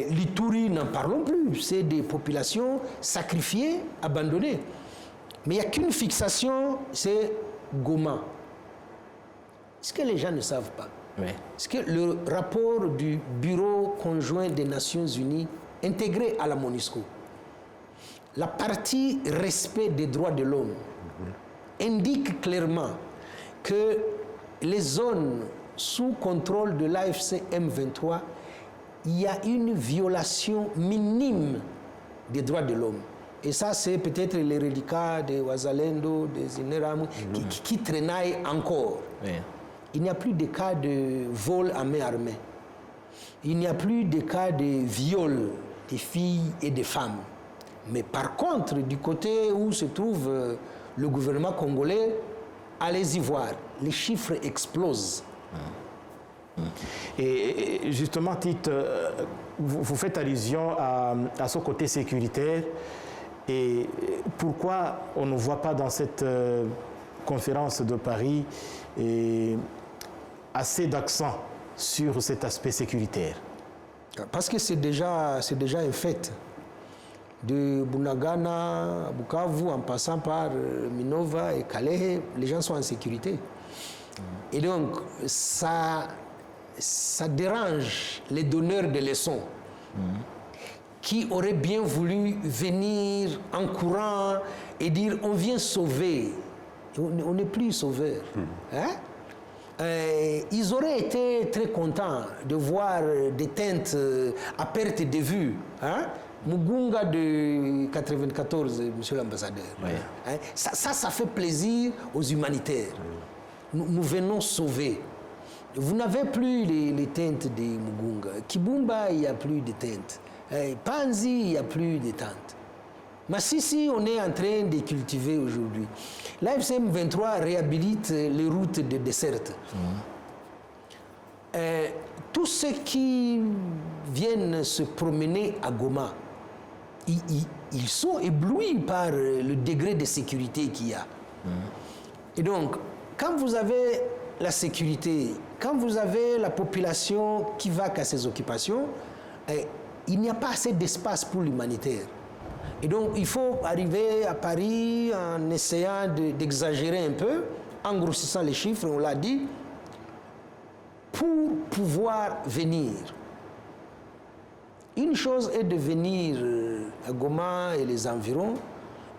L'Ituri, n'en parlons plus, c'est des populations sacrifiées, abandonnées. Mais il n'y a qu'une fixation, c'est Goma. Ce que les gens ne savent pas, c'est que le rapport du Bureau conjoint des Nations Unies intégré à la MONUSCO, la partie respect des droits de l'homme, indique clairement que les zones sous contrôle de l'AFC M23, il y a une violation minime des droits de l'homme. Et ça, c'est peut-être les reliquats de Wazalendo, des Ineramu, qui traînaillent encore. Oui. Il n'y a plus de cas de vol à main armée. Il n'y a plus de cas de viol des filles et des femmes. Mais par contre, du côté où se trouve le gouvernement congolais, allez-y voir, les chiffres explosent. Et justement, Tite, vous faites allusion à ce côté sécuritaire. Et pourquoi on ne voit pas dans cette conférence de Paris assez d'accent sur cet aspect sécuritaire? Parce que c'est déjà un fait. De Bunagana à Bukavu, en passant par Minova et Kalehe, les gens sont en sécurité. Et donc, ça dérange les donneurs de leçons qui auraient bien voulu venir en courant et dire on vient sauver. On n'est plus sauveur. Hein? ils auraient été très contents de voir des teintes à perte de vue. Hein? Mugunga de 94, monsieur l'ambassadeur. Oui. Hein? Ça fait plaisir aux humanitaires. Nous venons sauver. Vous n'avez plus les teintes de Mugunga. Kibumba, il n'y a plus de teintes. Panzi, il n'y a plus de teintes. Massissi, on est en train de cultiver aujourd'hui. L'AFCM 23 réhabilite les routes de desserte. Tous ceux qui viennent se promener à Goma, ils sont éblouis par le degré de sécurité qu'il y a. Et donc, quand vous avez la sécurité, quand vous avez la population qui va à ses occupations, il n'y a pas assez d'espace pour l'humanitaire. Et donc, il faut arriver à Paris en essayant d'exagérer un peu, en grossissant les chiffres, on l'a dit, pour pouvoir venir. Une chose est de venir à Goma et les environs,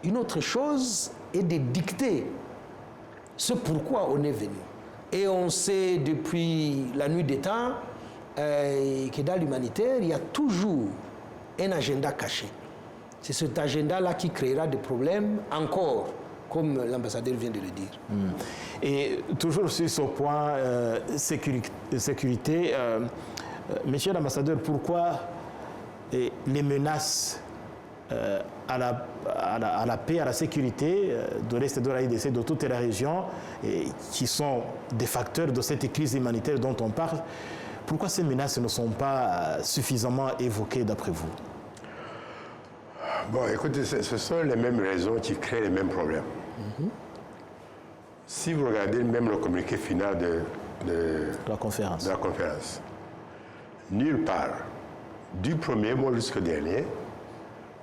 une autre chose est de dicter ce pourquoi on est venu. Et on sait depuis la nuit des temps que dans l'humanitaire, il y a toujours un agenda caché. C'est cet agenda-là qui créera des problèmes encore, comme l'ambassadeur vient de le dire. Et toujours sur ce point sécurité, monsieur l'ambassadeur, pourquoi les menaces à la paix, à la sécurité de l'Est de la RDC, de toute la région, qui sont des facteurs de cette crise humanitaire dont on parle, pourquoi ces menaces ne sont pas suffisamment évoquées d'après vous? Bon, écoutez, ce sont les mêmes raisons qui créent les mêmes problèmes. Si vous regardez même le communiqué final de la conférence, nulle part, du premier mot jusqu'au dernier,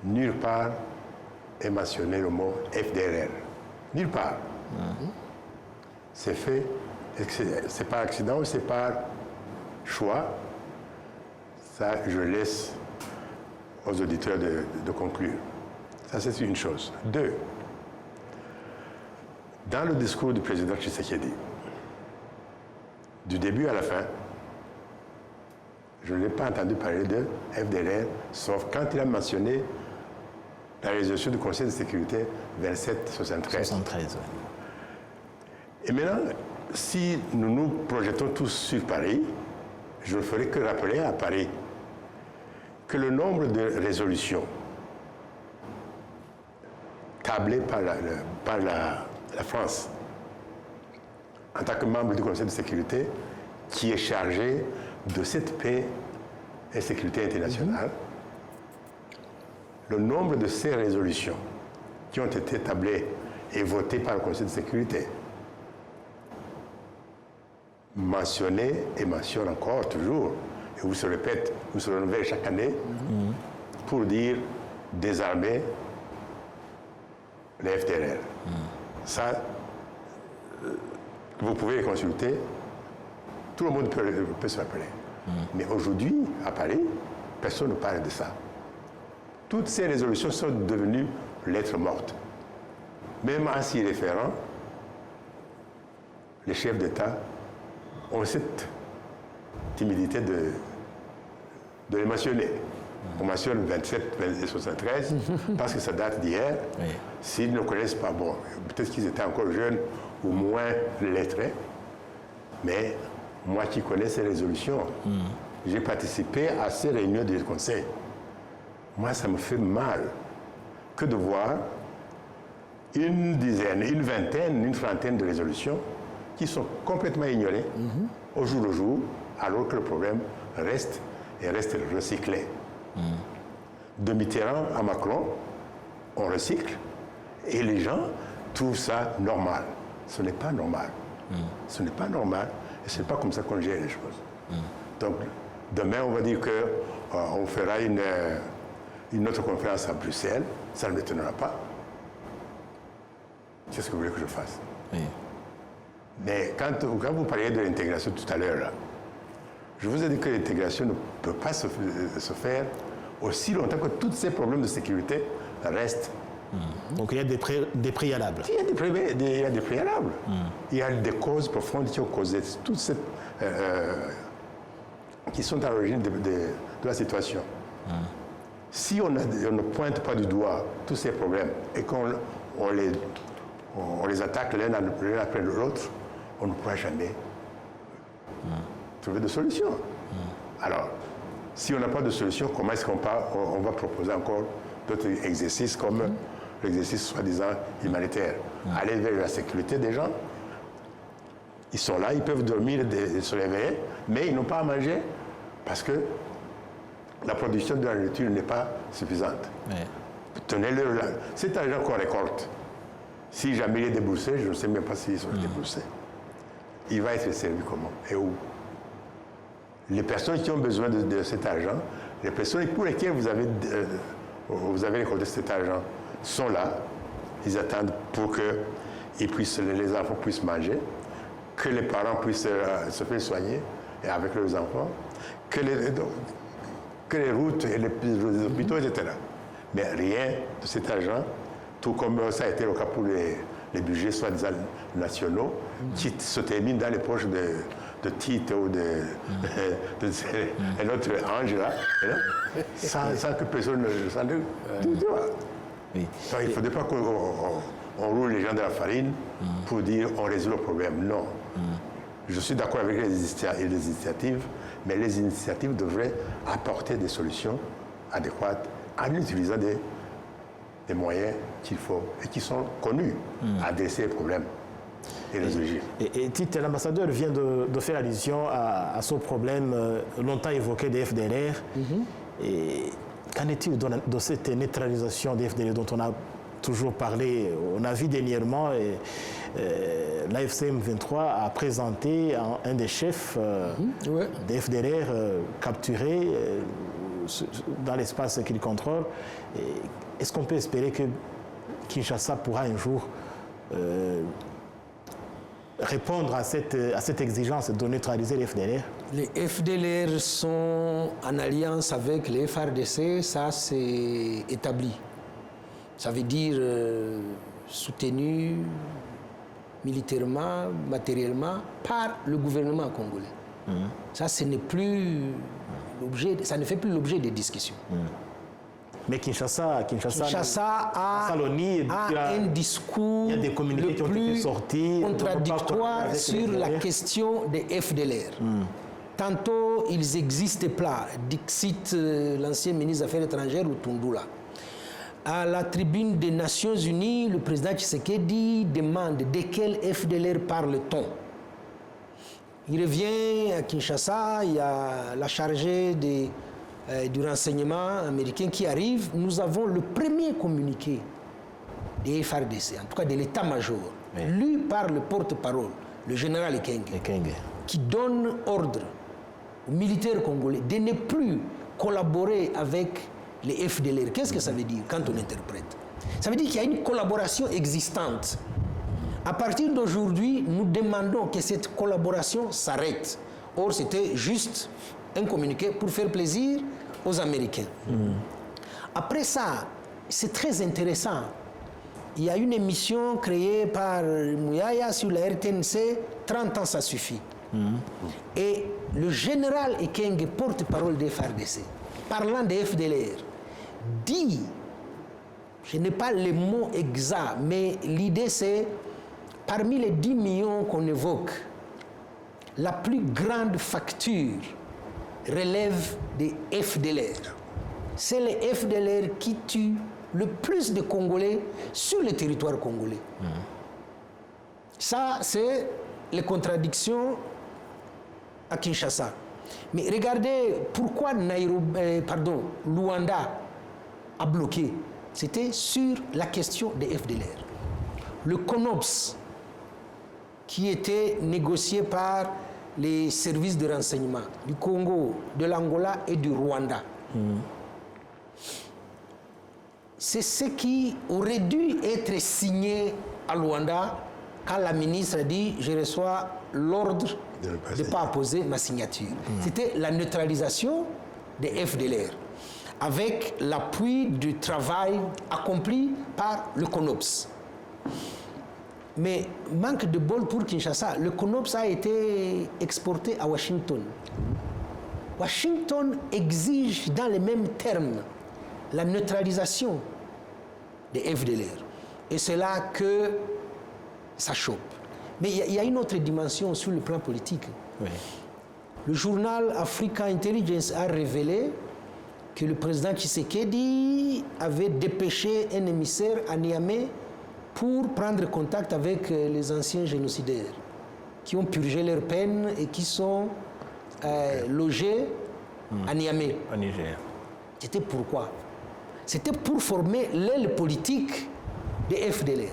nulle part est mentionné le mot FDLR. Nulle part. C'est fait, c'est par accident ou c'est par choix. Ça, je laisse aux auditeurs de conclure. Ça, c'est une chose. Deux, dans le discours du président Tshisekedi, du début à la fin, je n'ai pas entendu parler de FDLR, sauf quand il a mentionné la résolution du Conseil de sécurité 2773. 73, Et maintenant, si nous nous projetons tous sur Paris, je ne ferai que rappeler à Paris que le nombre de résolutions tablées par la France en tant que membre du Conseil de sécurité qui est chargé de cette paix et sécurité internationale, le nombre de ces résolutions qui ont été tablées et votées par le Conseil de sécurité, mentionnées et mentionne encore toujours, et vous se répète, vous se renouvelle chaque année, pour dire désarmer les FDLR. Ça, vous pouvez les consulter, tout le monde peut se rappeler. Mais aujourd'hui, à Paris, personne ne parle de ça. Toutes ces résolutions sont devenues lettres mortes. Même en s'y référant, les chefs d'État ont cette timidité de les mentionner. On mentionne 27 et 73 parce que ça date d'hier. Oui. S'ils ne connaissent pas, bon, peut-être qu'ils étaient encore jeunes ou moins lettrés, mais moi qui connais ces résolutions, j'ai participé à ces réunions du Conseil. Moi, ça me fait mal que de voir une dizaine, une vingtaine, une trentaine de résolutions qui sont complètement ignorées au jour le jour, alors que le problème reste et reste recyclé. De Mitterrand à Macron, on recycle et les gens trouvent ça normal. Ce n'est pas normal. Ce n'est pas normal et ce n'est pas comme ça qu'on gère les choses. Donc, demain, on va dire qu'on fera une autre conférence à Bruxelles. Ça ne m'étonnera pas. Qu'est-ce que vous voulez que je fasse? Oui. Mais quand vous parliez de l'intégration tout à l'heure, je vous ai dit que l'intégration ne peut pas se faire aussi longtemps que tous ces problèmes de sécurité restent Donc il y a des préalables. Il y a des préalables. Il y a des causes profondes qui ont causé toutes ces... qui sont à l'origine de la situation. Si on ne pointe pas du doigt tous ces problèmes et qu'on les attaque l'un après l'autre, on ne pourra jamais trouver de solution. Alors, si on n'a pas de solution, comment est-ce qu'on va proposer encore d'autres exercices comme l'exercice soi-disant humanitaire? Aller vers la sécurité des gens. Ils sont là, ils peuvent dormir et se réveiller, mais ils n'ont pas à manger parce que la production de la nourriture n'est pas suffisante. Tenez-leur là. Cet argent qu'on récolte, si jamais il est déboursé, je ne sais même pas s'ils sont déboursés, il va être servi comment et où? Les personnes qui ont besoin de cet argent, les personnes pour lesquelles vous avez récolté cet argent sont là, ils attendent pour que les enfants puissent manger, que les parents puissent se faire soigner et avec leurs enfants, que les routes et les hôpitaux, etc. Mais rien de cet argent, tout comme ça a été le cas pour les budgets soi-disant nationaux, qui se terminent dans les poches de Tite ou de notre ange là, sans que personne ne s'en doute. Oui. Donc, il ne faudrait pas qu'on roule les gens de la farine pour dire on résout le problème. Non. Je suis d'accord avec les initiatives, mais les initiatives devraient apporter des solutions adéquates en utilisant des moyens qu'il faut et qui sont connus à adresser les problèmes et les origines. Et Tite, l'ambassadeur vient de faire allusion à ce problème longtemps évoqué des FDLR. Et qu'en est-il de cette neutralisation des FDLR dont on a toujours parlé? On a vu dernièrement, l'AFCM 23 a présenté un des chefs des FDLR capturés dans l'espace qu'il contrôle. Est-ce qu'on peut espérer que Kinshasa pourra un jour répondre à cette exigence de neutraliser les FDLR? Les FDLR sont en alliance avec les FARDC, ça c'est établi. Ça veut dire soutenu militairement, matériellement par le gouvernement congolais. Ça, ce n'est plus l'objet, ça ne fait plus l'objet des discussions. Mais Kinshasa a un discours il y a des communiqués qui ont été sortis contradictoire sur la question des FDLR. Tantôt, ils existent pas, dixit l'ancien ministre des Affaires étrangères Lutundula. À la tribune des Nations Unies, le président Tshisekedi demande de quel FDLR parle-t-on. Il revient à Kinshasa, il y a la chargée du renseignement américain qui arrive. Nous avons le premier communiqué des FARDC, en tout cas de l'état-major, lu par le porte-parole, le général Ekenge, qui donne ordre aux militaires congolais de ne plus collaborer avec les FDLR. Qu'est-ce que ça veut dire quand on interprète? Ça veut dire qu'il y a une collaboration existante. À partir d'aujourd'hui, nous demandons que cette collaboration s'arrête. Or, c'était juste un communiqué pour faire plaisir aux Américains. Après ça, c'est très intéressant. Il y a une émission créée par Mouyaya sur la RTNC, 30 ans ça suffit. Et le général Ekenge, porte-parole des FARDC, parlant des FDLR, dit, je n'ai pas les mots exacts, mais l'idée c'est, parmi les 10 millions qu'on évoque, la plus grande facture relève des FDLR. C'est les FDLR qui tuent le plus de Congolais sur le territoire congolais. Ça, c'est les contradictions à Kinshasa. Mais regardez pourquoi Luanda a bloqué. C'était sur la question des FDLR. Le CONOPS, qui était négocié par les services de renseignement du Congo, de l'Angola et du Rwanda. C'est ce qui aurait dû être signé à Luanda quand la ministre a dit « je reçois l'ordre de ne pas apposer ma signature ». C'était la neutralisation des FDLR. avec l'appui du travail accompli par le CONOPS. Mais manque de bol pour Kinshasa, le CONOPS a été exporté à Washington. Washington exige dans les mêmes termes la neutralisation des FDLR. Et c'est là que ça chope. Mais il y a une autre dimension sur le plan politique. Oui. Le journal Africa Intelligence a révélé que le président Tshisekedi avait dépêché un émissaire à Niamey pour prendre contact avec les anciens génocidaires qui ont purgé leur peine et qui sont logés à Niamey. Au Niger. C'était pourquoi? C'était pour former l'aile politique des FDLR.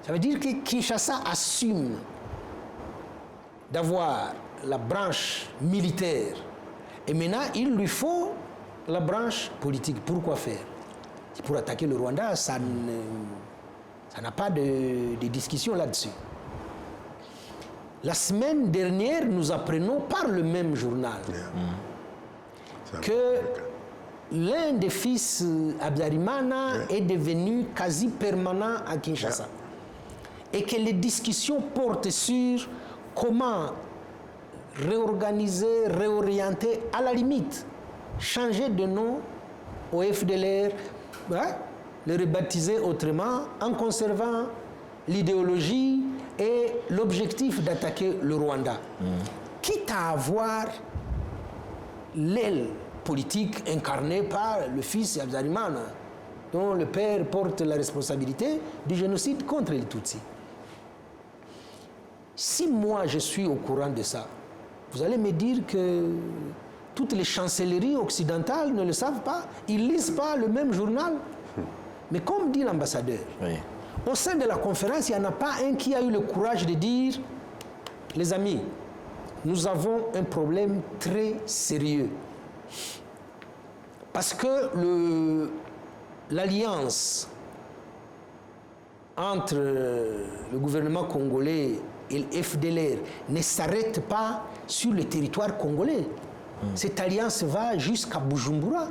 Ça veut dire que Kinshasa assume d'avoir la branche militaire et maintenant il lui faut la branche politique. Pourquoi faire? C'est pour attaquer le Rwanda, ça n'a pas de discussion là-dessus. La semaine dernière, nous apprenons par le même journal que l'un des fils Habyarimana est devenu quasi permanent à Kinshasa. Et que les discussions portent sur comment réorganiser, réorienter, à la limite, changer de nom au FDLR, le rebaptiser autrement en conservant l'idéologie et l'objectif d'attaquer le Rwanda. Quitte à avoir l'aile politique incarnée par le fils Habyarimana, dont le père porte la responsabilité du génocide contre les Tutsis. Si moi je suis au courant de ça, vous allez me dire que toutes les chancelleries occidentales ne le savent pas, ils ne lisent pas le même journal. Mais comme dit l'ambassadeur, Oui. au sein de la conférence, il n'y en a pas un qui a eu le courage de dire « Les amis, nous avons un problème très sérieux. » Parce que l'alliance entre le gouvernement congolais et le FDLR ne s'arrête pas sur le territoire congolais. Cette alliance va jusqu'à Bujumbura.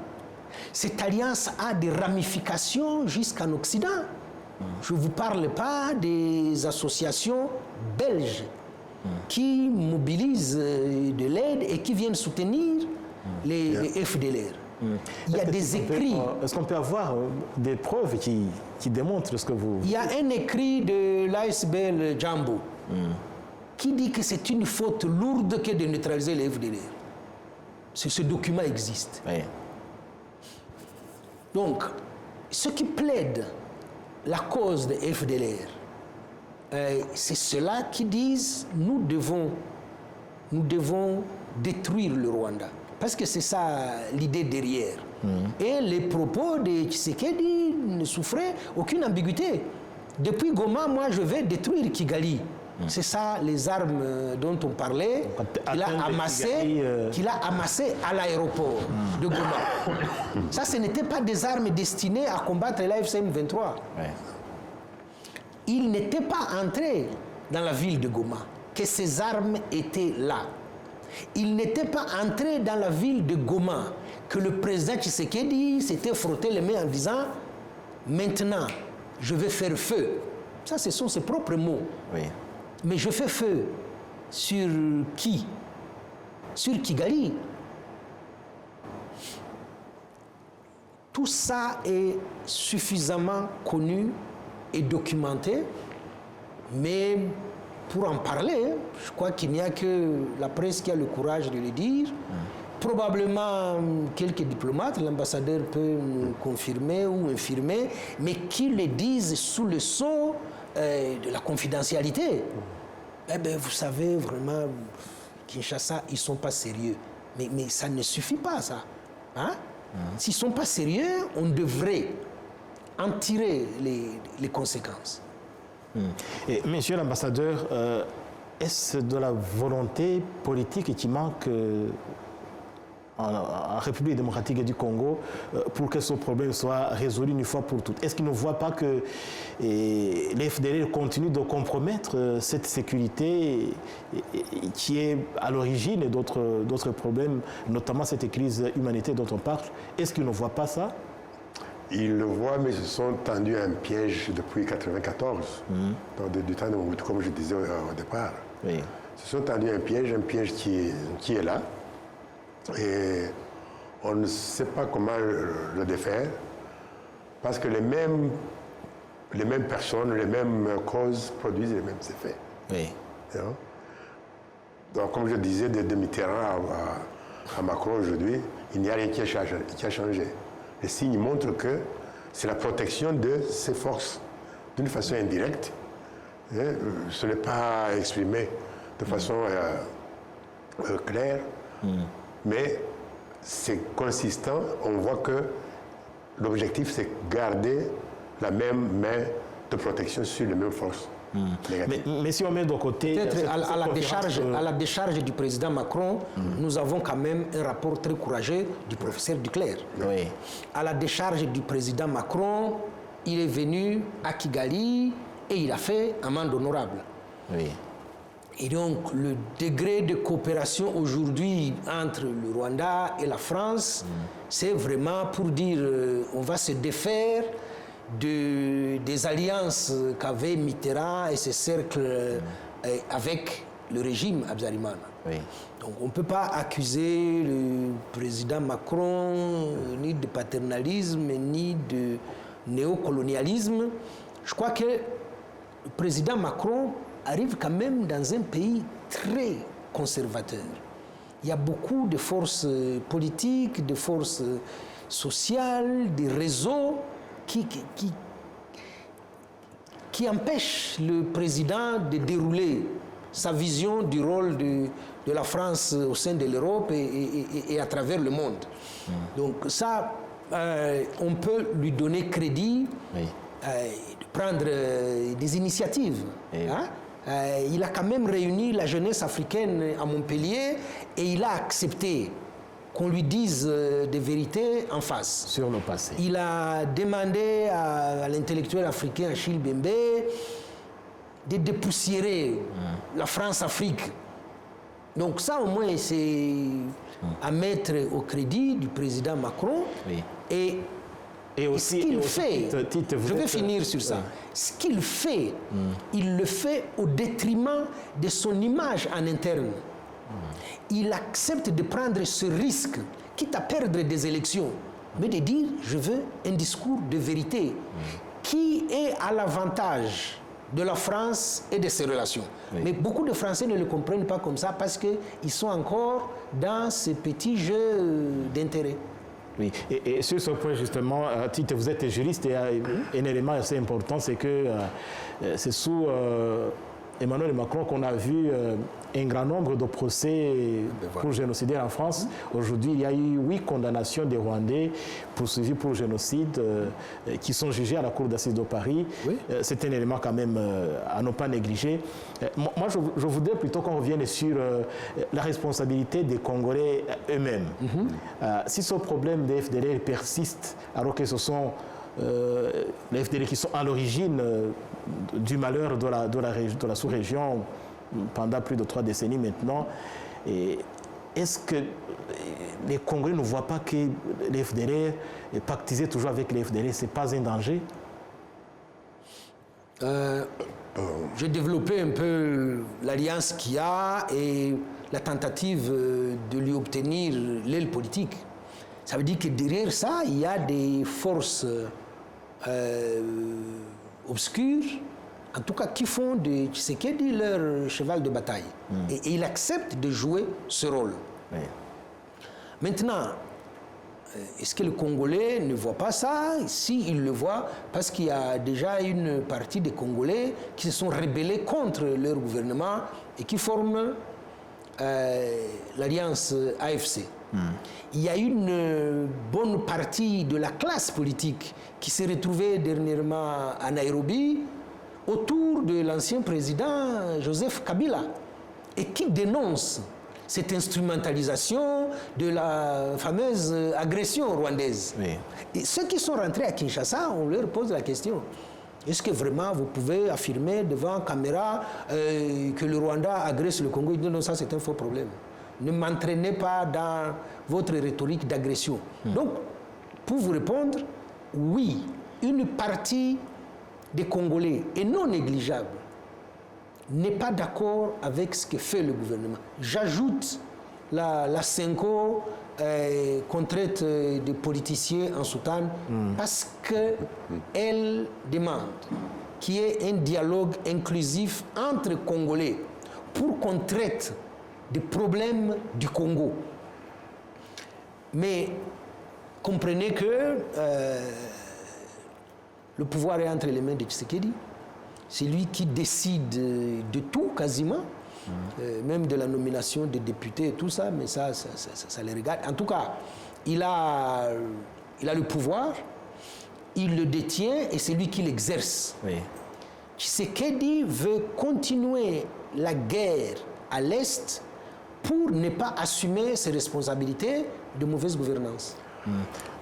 Cette alliance a des ramifications jusqu'en Occident. Je ne vous parle pas des associations belges qui mobilisent de l'aide et qui viennent soutenir les FDLR. Il y a des écrits. Est-ce qu'on peut avoir des preuves qui démontrent ce que vous... Il y a un écrit de l'ASBL Jambo qui dit que c'est une faute lourde que de neutraliser les FDLR. Ce document existe. Oui. Donc, ceux qui plaident la cause des FDLR, c'est ceux-là qui disent nous devons détruire le Rwanda. Parce que c'est ça l'idée derrière. Et les propos de Tshisekedi ne souffraient aucune ambiguïté. Depuis Goma, moi je vais détruire Kigali. C'est ça les armes dont on parlait qu'il a amassé à l'aéroport de Goma. Ça, ce n'étaient pas des armes destinées à combattre l'AFC M23. Ouais. Il n'était pas entré dans la ville de Goma, que ces armes étaient là. Il n'était pas entré dans la ville de Goma, que le président Tshisekedi s'était frotté les mains en disant « Maintenant, je vais faire feu ». Ça, ce sont ses propres mots. Oui. Mais je fais feu sur qui? Sur Kigali. Tout ça est suffisamment connu et documenté, mais pour en parler, je crois qu'il n'y a que la presse qui a le courage de le dire. Probablement quelques diplomates, l'ambassadeur peut nous confirmer ou infirmer, mais qui le disent sous le sceau de la confidentialité. Eh bien, vous savez, vraiment, Kinshasa, ils ne sont pas sérieux. Mais ça ne suffit pas, ça. Hein? S'ils ne sont pas sérieux, on devrait en tirer les conséquences. Et, monsieur l'ambassadeur, est-ce de la volonté politique qui manque en République démocratique du Congo pour que ce problème soit résolu une fois pour toutes. Est-ce qu'ils ne voient pas que les FDLR continuent de compromettre cette sécurité qui est à l'origine d'autres problèmes, notamment cette crise humanitaire dont on parle? Est-ce qu'ils ne voient pas ça? Ils le voient, mais ils se sont tendus à un piège depuis 1994, du temps de Mobutu, comme je disais au départ. Oui. Ils se sont tendus à un piège qui est là. Et on ne sait pas comment le défaire, parce que les mêmes personnes, les mêmes causes produisent les mêmes effets. Oui. Donc, comme je disais, de Mitterrand à Macron aujourd'hui, il n'y a rien qui a changé. Les signes montrent que c'est la protection de ces forces d'une façon indirecte. Ce n'est pas exprimé de façon claire, mais c'est consistant. On voit que l'objectif, c'est garder la même main de protection sur les mêmes forces. Mais si on met de côté... Peut-être à la décharge du président Macron, nous avons quand même un rapport très courageux du professeur Duclerc. Oui. À la décharge du président Macron, il est venu à Kigali et il a fait amende honorable. Oui. Et donc, le degré de coopération aujourd'hui entre le Rwanda et la France, c'est vraiment pour dire on va se défaire des alliances qu'avait Mitterrand et ses cercles avec le régime Habyarimana. Oui. Donc, on ne peut pas accuser le président Macron ni de paternalisme, ni de néocolonialisme. Je crois que le président Macron arrive quand même dans un pays très conservateur. Il y a beaucoup de forces politiques, de forces sociales, des réseaux qui empêchent le président de dérouler sa vision du rôle de la France au sein de l'Europe et à travers le monde. Donc ça, on peut lui donner crédit, Oui. de prendre des initiatives. Il a quand même réuni la jeunesse africaine à Montpellier et il a accepté qu'on lui dise des vérités en face. Sur le passé. Il a demandé à l'intellectuel africain Achille Bembe de dépoussiérer la France-Afrique. Donc ça, au moins, c'est à mettre au crédit du président Macron. Oui. Et ce qu'il fait, je vais finir sur ça, ce qu'il fait, il le fait au détriment de son image en interne. Il accepte de prendre ce risque, quitte à perdre des élections, mais de dire je veux un discours de vérité qui est à l'avantage de la France et de ses relations. Oui. Mais beaucoup de Français ne le comprennent pas comme ça parce qu'ils sont encore dans ces petits jeux d'intérêt. Oui, et sur ce point justement, Tite, vous êtes juriste et un élément assez important, c'est que c'est sous Emmanuel Macron qu'on a vu un grand nombre de procès pour génocidaires en France. Aujourd'hui, il y a eu 8 condamnations des Rwandais poursuivis pour génocide qui sont jugés à la Cour d'assises de Paris. Oui. C'est un élément quand même à ne pas négliger. Moi, je voudrais plutôt qu'on revienne sur la responsabilité des Congolais eux-mêmes. Si ce problème des FDLR persiste, alors que ce sont les FDLR qui sont à l'origine du malheur de la sous-région pendant plus de 3 décennies maintenant, est-ce que les Congolais ne voient pas que les FDLR, pactiser toujours avec les FDLR, ce n'est pas un danger? J'ai développé un peu l'alliance qu'il y a et la tentative de lui obtenir l'aile politique. Ça veut dire que derrière ça, il y a des forces obscures, en tout cas qui font de Tshisekedi leur cheval de bataille. Et il accepte de jouer ce rôle. Oui. Maintenant, est-ce que le Congolais ne voit pas ça? Si, il le voit, parce qu'il y a déjà une partie des Congolais qui se sont rebellés contre leur gouvernement et qui forment l'alliance AFC. Il y a une bonne partie de la classe politique qui s'est retrouvée dernièrement à Nairobi autour de l'ancien président Joseph Kabila et qui dénonce cette instrumentalisation de la fameuse agression rwandaise. Oui. Et ceux qui sont rentrés à Kinshasa, on leur pose la question. Est-ce que vraiment vous pouvez affirmer devant caméra que le Rwanda agresse le Congo? Ils disent non, ça c'est un faux problème. Ne m'entraînez pas dans votre rhétorique d'agression. Donc, pour vous répondre, oui, une partie des Congolais, et non négligeable, n'est pas d'accord avec ce que fait le gouvernement. J'ajoute la Senko qu'on traite de politiciens en soutane parce qu'elle demande qu'il y ait un dialogue inclusif entre Congolais pour qu'on traite des problèmes du Congo. Mais comprenez que le pouvoir est entre les mains de Tshisekedi. C'est lui qui décide de tout quasiment, même de la nomination des députés et tout ça, mais ça les regarde. En tout cas, il a le pouvoir, il le détient et c'est lui qui l'exerce. Oui. Tshisekedi veut continuer la guerre à l'Est pour ne pas assumer ses responsabilités de mauvaise gouvernance.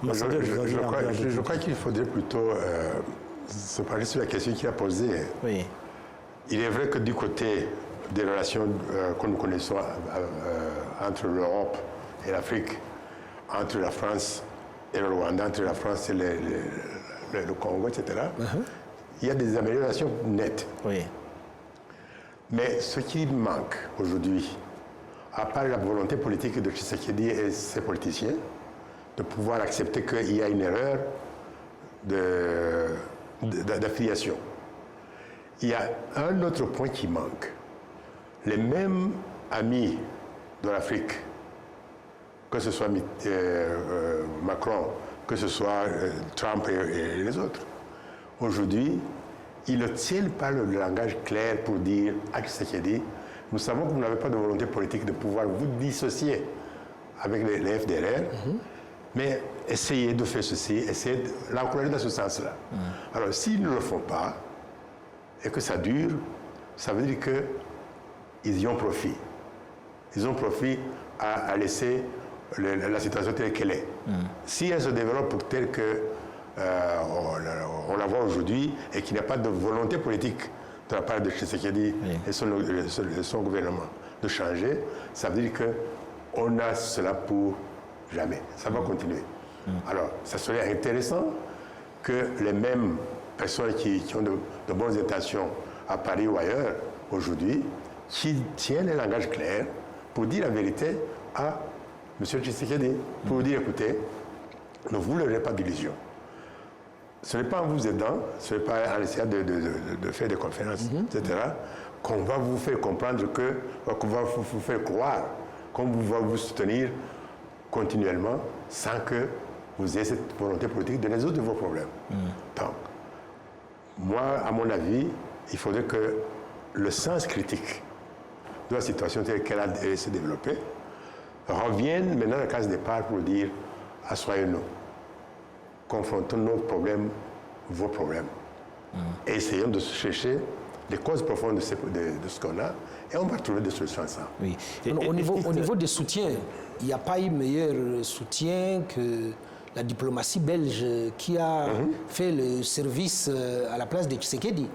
Je crois qu'il faudrait plutôt se parler sur la question qu'il a posée. Oui. Il est vrai que du côté des relations que nous connaissons entre l'Europe et l'Afrique, entre la France et le Rwanda, entre la France et le Congo, etc., il y a des améliorations nettes. Oui. Mais ce qui manque aujourd'hui, à part la volonté politique de Tshisekedi et ses politiciens, de pouvoir accepter qu'il y a une erreur d'affiliation. Il y a un autre point qui manque. Les mêmes amis de l'Afrique, que ce soit Macron, que ce soit Trump et les autres, aujourd'hui, ils ne tiennent pas le langage clair pour dire à Tshisekedi, nous savons que vous n'avez pas de volonté politique de pouvoir vous dissocier avec les FDLR, mais essayez de faire ceci, essayez de l'encourager dans ce sens-là. Alors, s'ils ne le font pas, et que ça dure, ça veut dire qu'ils y ont profit. Ils ont profit à laisser la situation telle qu'elle est. Si elle se développe telle que on la voit aujourd'hui et qu'il n'y a pas de volonté politique de la part de Tshisekedi et son gouvernement de changer, ça veut dire qu'on a cela pour jamais. Ça va continuer. Alors, ça serait intéressant que les mêmes personnes qui ont de bonnes intentions à Paris ou ailleurs, aujourd'hui, qui tiennent un langage clair pour dire la vérité à M. Tshisekedi, pour dire, écoutez, ne vous levez pas d'illusions. Ce n'est pas en vous aidant, ce n'est pas en essayant de faire des conférences, etc., qu'on va vous faire comprendre qu'on va vous faire croire qu'on va vous soutenir continuellement sans que vous ayez cette volonté politique de résoudre vos problèmes. Donc, moi, à mon avis, il faudrait que le sens critique de la situation telle qu'elle a se développée revienne maintenant à la case départ pour dire assoyons-nous, confrontons nos problèmes, vos problèmes, et essayons de chercher les causes profondes de ce qu'on a, et on va trouver des solutions ensemble. Oui. Au niveau des soutiens, il n'y a pas eu meilleur soutien que la diplomatie belge qui a fait le service à la place de Tshisekedi.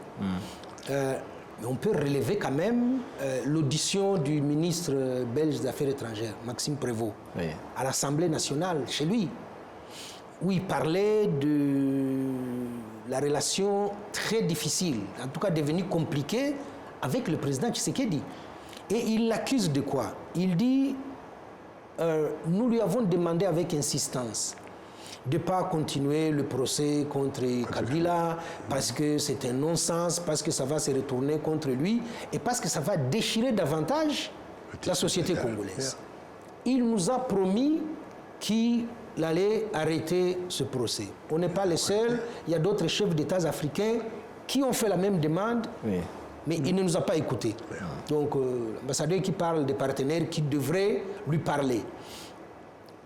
On peut relever quand même l'audition du ministre belge des Affaires étrangères, Maxime Prévost, à l'Assemblée nationale, chez lui, où il parlait de la relation très difficile, en tout cas devenue compliquée, avec le président Tshisekedi. Et il l'accuse de quoi? Il dit, nous lui avons demandé avec insistance de ne pas continuer le procès contre Kabila parce que c'est un non-sens, parce que ça va se retourner contre lui et parce que ça va déchirer davantage la société congolaise. Il nous a promis qu'il allait arrêter ce procès. On n'est pas les seuls, il y a d'autres chefs d'État africains qui ont fait la même demande, mais il ne nous a pas écoutés. Donc l'ambassadeur qui parle des partenaires qui devraient lui parler.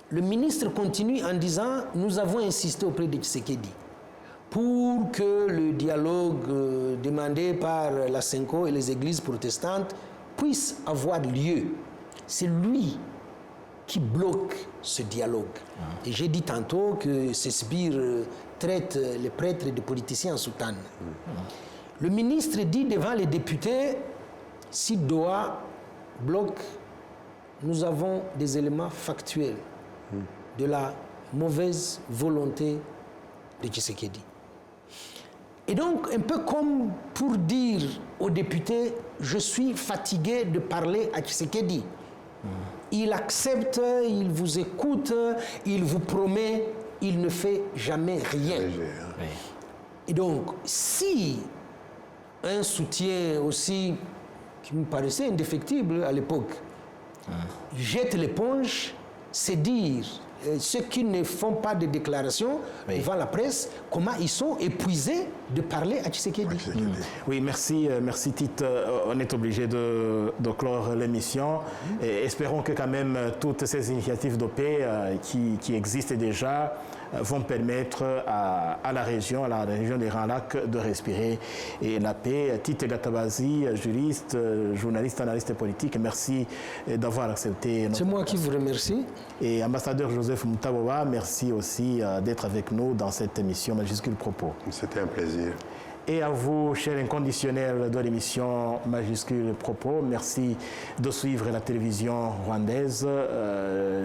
Le ministre continue en disant « Nous avons insisté auprès de Tshisekedi pour que le dialogue demandé par la Senko et les églises protestantes puisse avoir lieu. c'est lui qui bloque ce dialogue. Et j'ai dit tantôt que ces sbires traitent les prêtres et les politiciens en soutane. Le ministre dit devant les députés, si Doha bloque, nous avons des éléments factuels de la mauvaise volonté de Tshisekedi. Et donc, un peu comme pour dire aux députés, je suis fatigué de parler à Tshisekedi. Il accepte, il vous écoute, il vous promet, il ne fait jamais rien. Et donc, si un soutien aussi qui me paraissait indéfectible à l'époque jette l'éponge, c'est dire ceux qui ne font pas de déclarations devant la presse, comment ils sont épuisés de parler à Tshisekedi. Oui, merci Tite. On est obligé de clore l'émission. Et espérons que quand même toutes ces initiatives de paix qui existent déjà vont permettre à la région des Grands Lacs de respirer et la paix. Tite Gatabazi, juriste, journaliste, analyste politique, merci d'avoir accepté. C'est moi qui vous remercie. Et ambassadeur Joseph Mutaboba, merci aussi d'être avec nous dans cette émission Majuscule Propos. C'était un plaisir. Et à vous, chers inconditionnels de l'émission Majuscule Propos, merci de suivre la télévision rwandaise.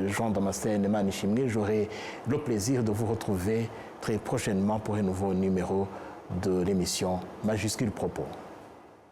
Jean Damascène Manishimwe, j'aurai le plaisir de vous retrouver très prochainement pour un nouveau numéro de l'émission Majuscule Propos.